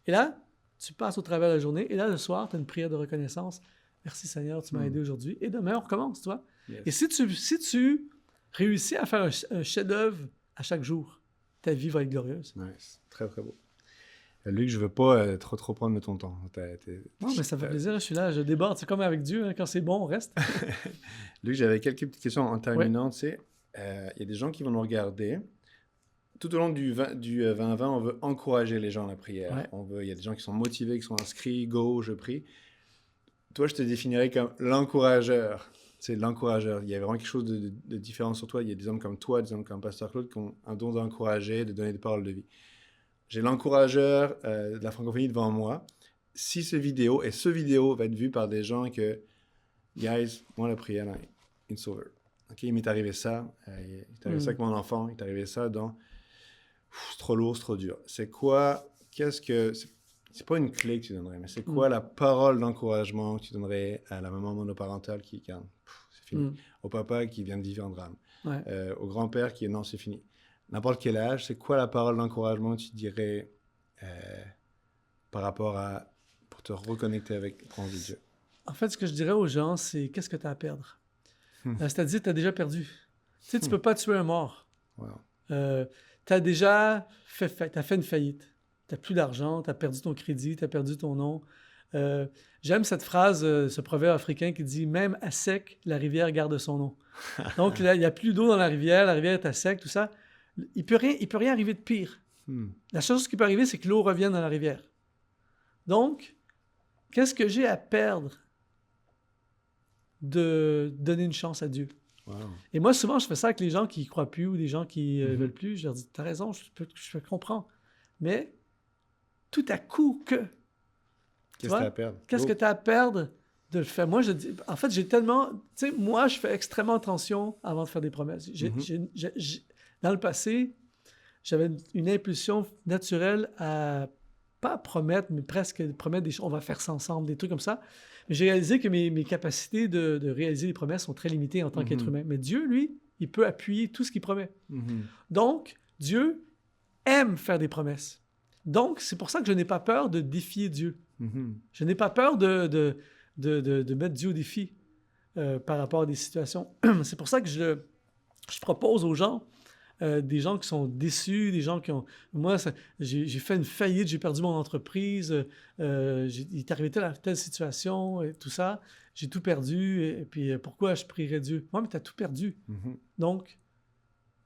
Et là, tu passes au travers de la journée, et là, le soir, tu as une prière de reconnaissance. Merci Seigneur, tu m'as aidé aujourd'hui. Et demain, on recommence, tu vois. Et si tu réussis à faire un chef-d'œuvre à chaque jour, ta vie va être glorieuse. Nice. Très, très beau. Luc, je veux pas trop prendre de ton temps. Non, mais ça fait plaisir, je suis là, je déborde. C'est comme avec Dieu, hein, quand c'est bon, on reste. Luc, j'avais quelques petites questions en terminant. Tu sais, il y a des gens qui vont nous regarder. Tout au long du 2020, on veut encourager les gens à la prière. Il y a des gens qui sont motivés, qui sont inscrits, go, je prie. Toi, je te définirais comme l'encourageur. C'est l'encourageur. Il y a vraiment quelque chose de différent sur toi. Il y a des hommes comme toi, des hommes comme Pasteur Claude qui ont un don d'encourager, de donner des paroles de vie. J'ai l'encourageur de la francophonie devant moi. Si ce vidéo va être vu par des gens que, guys, moi, la prière, là, une sauveur. OK, il m'est arrivé ça. Il m'est arrivé ça avec mon enfant. Il m'est arrivé ça dans... c'est trop lourd, c'est trop dur. C'est quoi... C'est pas une clé que tu donnerais, mais c'est quoi la parole d'encouragement que tu donnerais à la maman monoparentale qui c'est fini. Au papa qui vient de vivre un drame. Au grand-père qui est non, c'est fini. N'importe quel âge, c'est quoi la parole d'encouragement que tu dirais par rapport à... pour te reconnecter avec ton Dieu? En fait, ce que je dirais aux gens, c'est qu'est-ce que tu as à perdre? C'est-à-dire, tu as déjà perdu. Tu sais, tu peux pas tuer un mort. Wow. Tu as déjà t'as fait une faillite. Tu n'as plus d'argent, tu as perdu ton crédit, tu as perdu ton nom. J'aime cette phrase, ce proverbe africain qui dit « Même à sec, la rivière garde son nom ». Donc, là, il n'y a plus d'eau dans la rivière est à sec, tout ça. Il peut rien arriver de pire. La chose qui peut arriver, c'est que l'eau revienne dans la rivière. Donc, qu'est-ce que j'ai à perdre de donner une chance à Dieu? Wow. Et moi, souvent, je fais ça avec les gens qui ne croient plus ou des gens qui ne veulent plus. Je leur dis, t'as raison, je comprends. Mais tout à coup que... Qu'est-ce que tu as à perdre? Qu'est-ce que tu as à perdre de le faire? Moi, je dis, en fait, j'ai tellement... Tu sais, moi, je fais extrêmement attention avant de faire des promesses. Dans le passé, j'avais une impulsion naturelle à pas promettre, mais presque promettre des choses. On va faire ça ensemble, des trucs comme ça. Mais j'ai réalisé que mes capacités de réaliser des promesses sont très limitées en tant qu'être humain. Mais Dieu, lui, il peut appuyer tout ce qu'il promet. Donc, Dieu aime faire des promesses. Donc, c'est pour ça que je n'ai pas peur de défier Dieu. Je n'ai pas peur de mettre Dieu au défi par rapport à des situations. C'est pour ça que je propose aux gens, des gens qui sont déçus, des gens qui ont... Moi, j'ai fait une faillite, j'ai perdu mon entreprise, il est arrivé telle situation, et tout ça, j'ai tout perdu, et puis pourquoi je prierais Dieu? Moi, mais tu as tout perdu. Donc,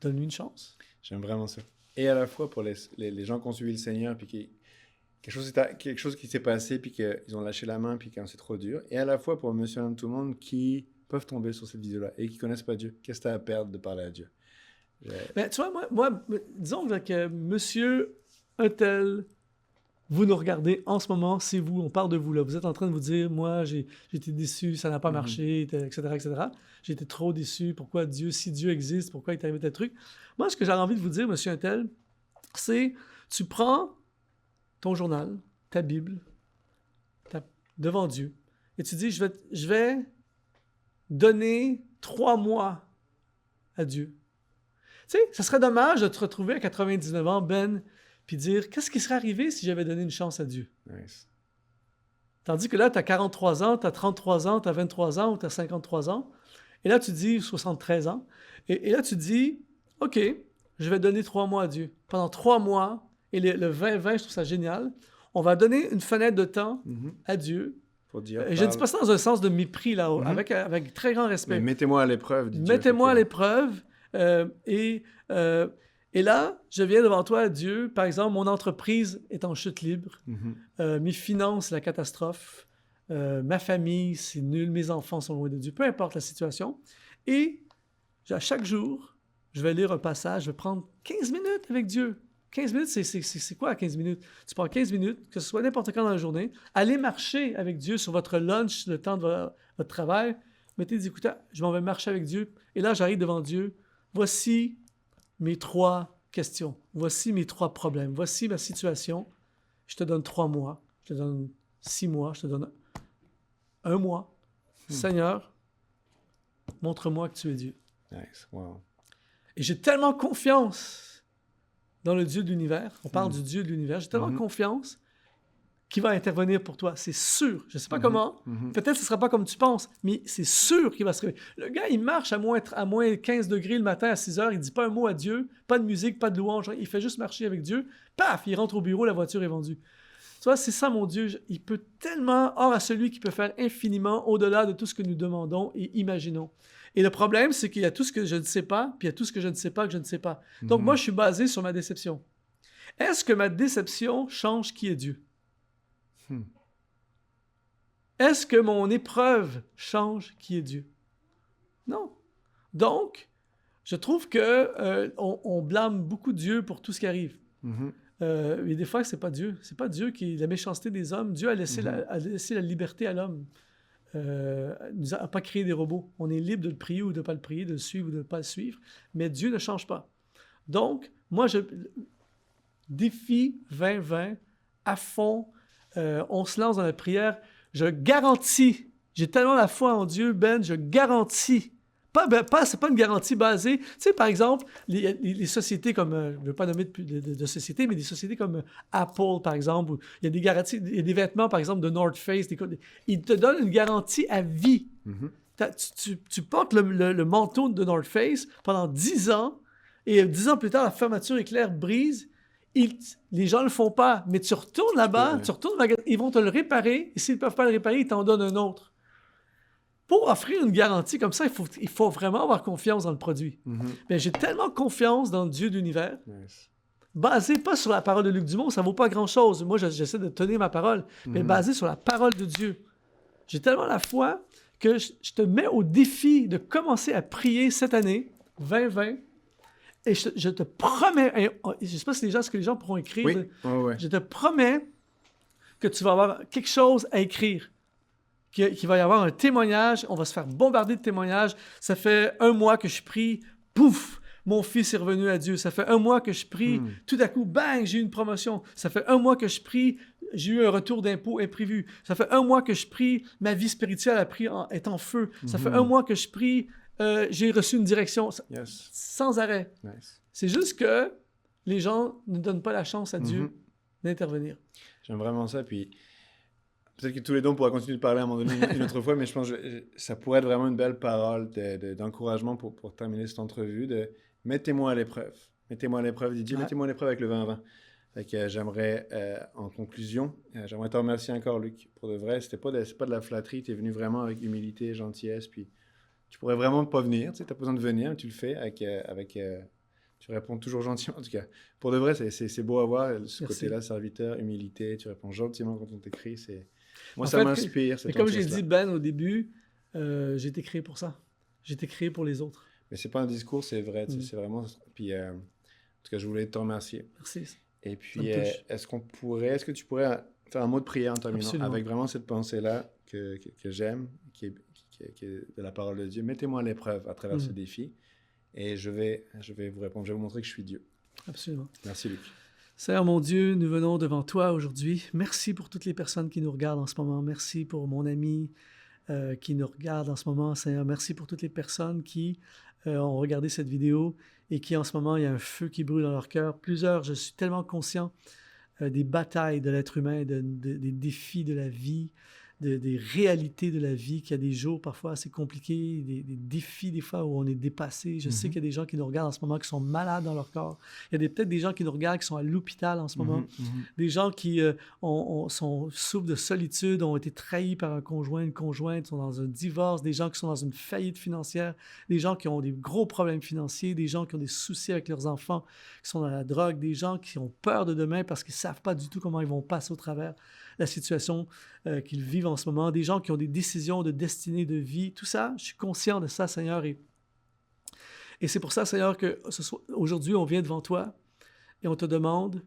donne-lui une chance. J'aime vraiment ça. Et à la fois pour les gens qui ont suivi le Seigneur, puis quelque chose qui s'est passé, puis qu'ils ont lâché la main, puis quand c'est trop dur. Et à la fois pour monsieur et madame tout le monde qui peuvent tomber sur cette vidéo-là et qui ne connaissent pas Dieu. Qu'est-ce que tu as à perdre de parler à Dieu? Ben, tu vois, moi disons que monsieur un tel, vous nous regardez en ce moment, c'est vous, on parle de vous là. Vous êtes en train de vous dire, moi, j'ai été déçu, ça n'a pas marché, etc., etc. J'ai été trop déçu. Pourquoi Dieu, si Dieu existe, pourquoi il t'est arrivé tel truc? Moi, ce que j'ai envie de vous dire, monsieur un tel, c'est, tu prends ton journal, ta Bible, devant Dieu, et tu dis, je vais donner 3 mois à Dieu. Tu sais, ça serait dommage de te retrouver à 99 ans, Ben, puis dire, qu'est-ce qui serait arrivé si j'avais donné une chance à Dieu? Nice. Tandis que là, tu as 43 ans, tu as 33 ans, tu as 23 ans ou tu as 53 ans, et là, tu dis 73 ans, et là, tu dis, OK, je vais donner 3 mois à Dieu. Pendant 3 mois, et le 20-20, je trouve ça génial, on va donner une fenêtre de temps à Dieu. Faut dire, et je ne dis pas ça dans un sens de mépris, là, avec très grand respect. Mais mettez-moi à l'épreuve. Mettez-moi à l'épreuve. Et là, je viens devant toi, Dieu. Par exemple, mon entreprise est en chute libre. Mes finances, la catastrophe. Ma famille, c'est nul. Mes enfants sont loin de Dieu. Peu importe la situation. Et à chaque jour, je vais lire un passage. Je vais prendre 15 minutes avec Dieu. 15 minutes, c'est quoi 15 minutes? Tu prends 15 minutes, que ce soit n'importe quand dans la journée. Allez marcher avec Dieu sur votre lunch, le temps de votre travail. Mettez des écouteurs. Je m'en vais marcher avec Dieu. Et là, j'arrive devant Dieu. Voici mes 3 questions. Voici mes 3 problèmes. Voici ma situation. Je te donne 3 mois. Je te donne 6 mois. Je te donne 1 mois. Seigneur, montre-moi que tu es Dieu. Nice. Wow. Et j'ai tellement confiance dans le Dieu de l'univers. On parle du Dieu de l'univers. J'ai tellement confiance qu'il va intervenir pour toi. C'est sûr. Je ne sais pas comment. Peut-être que ce ne sera pas comme tu penses, mais c'est sûr qu'il va se réveiller. Le gars, il marche à moins 15 degrés le matin à 6 heures. Il ne dit pas un mot à Dieu, pas de musique, pas de louange. Il fait juste marcher avec Dieu. Paf, il rentre au bureau, la voiture est vendue. Tu vois, c'est ça, mon Dieu. Il peut tellement, or à celui qui peut faire infiniment au-delà de tout ce que nous demandons et imaginons. Et le problème, c'est qu'il y a tout ce que je ne sais pas, puis il y a tout ce que je ne sais pas que je ne sais pas. Donc, moi, je suis basé sur ma déception. Est-ce que ma déception change qui est Dieu? Est-ce que mon épreuve change qui est Dieu? Non. Donc, je trouve que on blâme beaucoup Dieu pour tout ce qui arrive. Et des fois, c'est pas Dieu. C'est pas Dieu qui est la méchanceté des hommes. Dieu a laissé la liberté à l'homme. Nous a pas créé des robots. On est libre de le prier ou de ne pas le prier, de le suivre ou de ne pas le suivre. Mais Dieu ne change pas. Donc, moi, je défie 20-20 à fond. On se lance dans la prière. Je garantis, j'ai tellement la foi en Dieu, Ben, je garantis, C'est pas une garantie basée. Tu sais, par exemple, les sociétés comme, je ne veux pas nommer de sociétés, mais des sociétés comme Apple, par exemple, où il y a des garanties, il y a des vêtements, par exemple, de North Face, ils te donnent une garantie à vie. Tu portes le manteau de North Face pendant 10 ans, et 10 ans plus tard, la fermeture éclair brise. Les gens ne le font pas, mais tu retournes là-bas, tu retournes au magasin, ils vont te le réparer, et s'ils ne peuvent pas le réparer, ils t'en donnent un autre. Pour offrir une garantie comme ça, il faut vraiment avoir confiance dans le produit. Mais j'ai tellement confiance dans le Dieu de l'univers, basé pas sur la parole de Luc Dumont, ça ne vaut pas grand-chose. Moi, j'essaie de tenir ma parole, mais basé sur la parole de Dieu. J'ai tellement la foi que je te mets au défi de commencer à prier cette année, 2020, et je te promets, je ne sais pas si ce que les gens pourront écrire, je te promets que tu vas avoir quelque chose à écrire, qu'il va y avoir un témoignage, on va se faire bombarder de témoignages. Ça fait 1 mois que je prie, pouf, mon fils est revenu à Dieu. Ça fait 1 mois que je prie, tout à coup, bang, j'ai eu une promotion. Ça fait 1 mois que je prie, j'ai eu un retour d'impôt imprévu. Ça fait 1 mois que je prie, ma vie spirituelle est en feu. Ça fait 1 mois que je prie, j'ai reçu une direction sans arrêt. C'est juste que les gens ne donnent pas la chance à Dieu d'intervenir. J'aime vraiment ça, puis peut-être que tous les deux, on pourra continuer de parler à un moment donné une autre fois, mais je pense que ça pourrait être vraiment une belle parole d'encouragement pour terminer cette entrevue, de mettez-moi à l'épreuve. Mettez-moi à l'épreuve, dit Dieu, mettez-moi à l'épreuve avec le 20-20. Fait que j'aimerais, en conclusion, j'aimerais te remercier encore, Luc, pour de vrai. C'est pas de la flatterie, tu es venu vraiment avec humilité, gentillesse, puis tu pourrais vraiment pas venir, tu sais, t'as pas besoin de venir, mais tu le fais tu réponds toujours gentiment, en tout cas. Pour de vrai, c'est beau à voir, ce côté-là, serviteur, humilité, tu réponds gentiment quand on t'écrit, Moi, ça m'inspire. Et comme j'ai dit, Ben, au début, j'ai été créé pour ça. J'ai été créé pour les autres. Mais c'est pas un discours, c'est vrai, c'est vraiment... Puis, en tout cas, je voulais te remercier. Merci. Et puis, est-ce que tu pourrais faire un mot de prière en terminant avec vraiment cette pensée-là que j'aime, qui est de la parole de Dieu. Mettez-moi à l'épreuve à travers ce défi et je vais vous répondre. Je vais vous montrer que je suis Dieu. Absolument. Merci, Luc. Seigneur mon Dieu, nous venons devant toi aujourd'hui. Merci pour toutes les personnes qui nous regardent en ce moment. Merci pour mon ami qui nous regarde en ce moment, Seigneur. Merci pour toutes les personnes qui ont regardé cette vidéo et qui, en ce moment, il y a un feu qui brûle dans leur cœur. Plusieurs, je suis tellement conscient des batailles de l'être humain, des défis de la vie, des réalités de la vie, qu'il y a des jours parfois assez compliqués, des défis des fois où on est dépassé. Je sais qu'il y a des gens qui nous regardent en ce moment qui sont malades dans leur corps. Il y a peut-être des gens qui nous regardent qui sont à l'hôpital en ce moment. Des gens qui souffrent de solitude, ont été trahis par un conjoint, une conjointe, sont dans un divorce, des gens qui sont dans une faillite financière, des gens qui ont des gros problèmes financiers, des gens qui ont des soucis avec leurs enfants, qui sont dans la drogue, des gens qui ont peur de demain parce qu'ils ne savent pas du tout comment ils vont passer au travers la situation qu'ils vivent en ce moment, des gens qui ont des décisions de destinée, de vie, tout ça, je suis conscient de ça, Seigneur, et c'est pour ça, Seigneur, qu'aujourd'hui, on vient devant toi et on te demande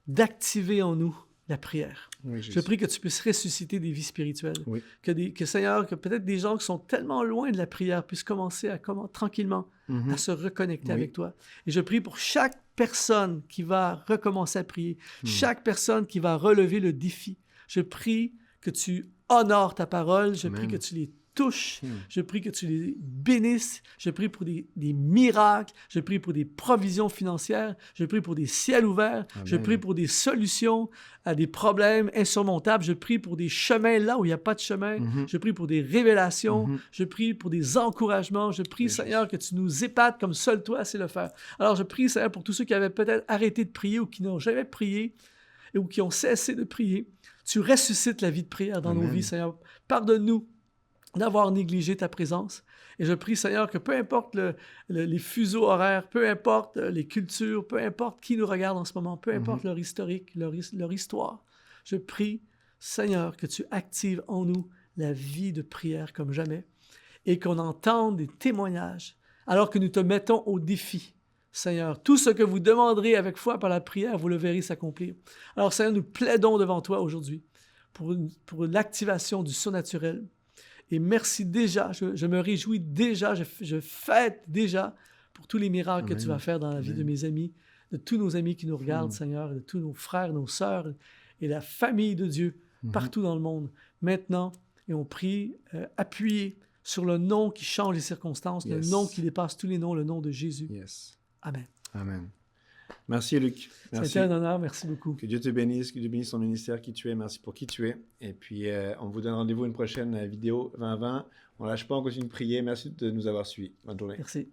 d'activer en nous la prière. Oui, je prie que tu puisses ressusciter des vies spirituelles, que Seigneur, que peut-être des gens qui sont tellement loin de la prière puissent commencer tranquillement à se reconnecter avec toi. Et je prie pour chaque personne qui va recommencer à prier, chaque personne qui va relever le défi. Je prie que tu honores ta parole. Je prie que tu les touches. Je prie que tu les bénisses. Je prie pour des miracles. Je prie pour des provisions financières. Je prie pour des ciels ouverts. Amen. Je prie pour des solutions à des problèmes insurmontables. Je prie pour des chemins là où il n'y a pas de chemin. Je prie pour des révélations. Je prie pour des encouragements. Je prie, Seigneur, que tu nous épates comme seul toi sais le faire. Alors, je prie, Seigneur, pour tous ceux qui avaient peut-être arrêté de prier ou qui n'ont jamais prié ou qui ont cessé de prier. Tu ressuscites la vie de prière dans nos vies, Seigneur. Pardonne-nous d'avoir négligé ta présence. Et je prie, Seigneur, que peu importe les fuseaux horaires, peu importe les cultures, peu importe qui nous regarde en ce moment, peu importe leur historique, leur histoire, je prie, Seigneur, que tu actives en nous la vie de prière comme jamais et qu'on entende des témoignages alors que nous te mettons au défi. Seigneur, tout ce que vous demanderez avec foi par la prière, vous le verrez s'accomplir. Alors, Seigneur, nous plaidons devant toi aujourd'hui pour l'activation du surnaturel. Et merci déjà, je me réjouis déjà, je fête déjà pour tous les miracles que tu vas faire dans la vie de mes amis, de tous nos amis qui nous regardent, Seigneur, de tous nos frères, nos sœurs et la famille de Dieu partout dans le monde. Maintenant, et on prie, appuyé sur le nom qui change les circonstances, le Yes. nom qui dépasse tous les noms, le nom de Jésus. Yes. Amen. Amen. Merci, Luc. Merci. C'était un honneur. Merci beaucoup. Que Dieu te bénisse, que Dieu bénisse ton ministère, qui tu es. Merci pour qui tu es. Et puis, on vous donne rendez-vous une prochaine vidéo 2020. On ne lâche pas, on continue de prier. Merci de nous avoir suivis. Bonne journée. Merci.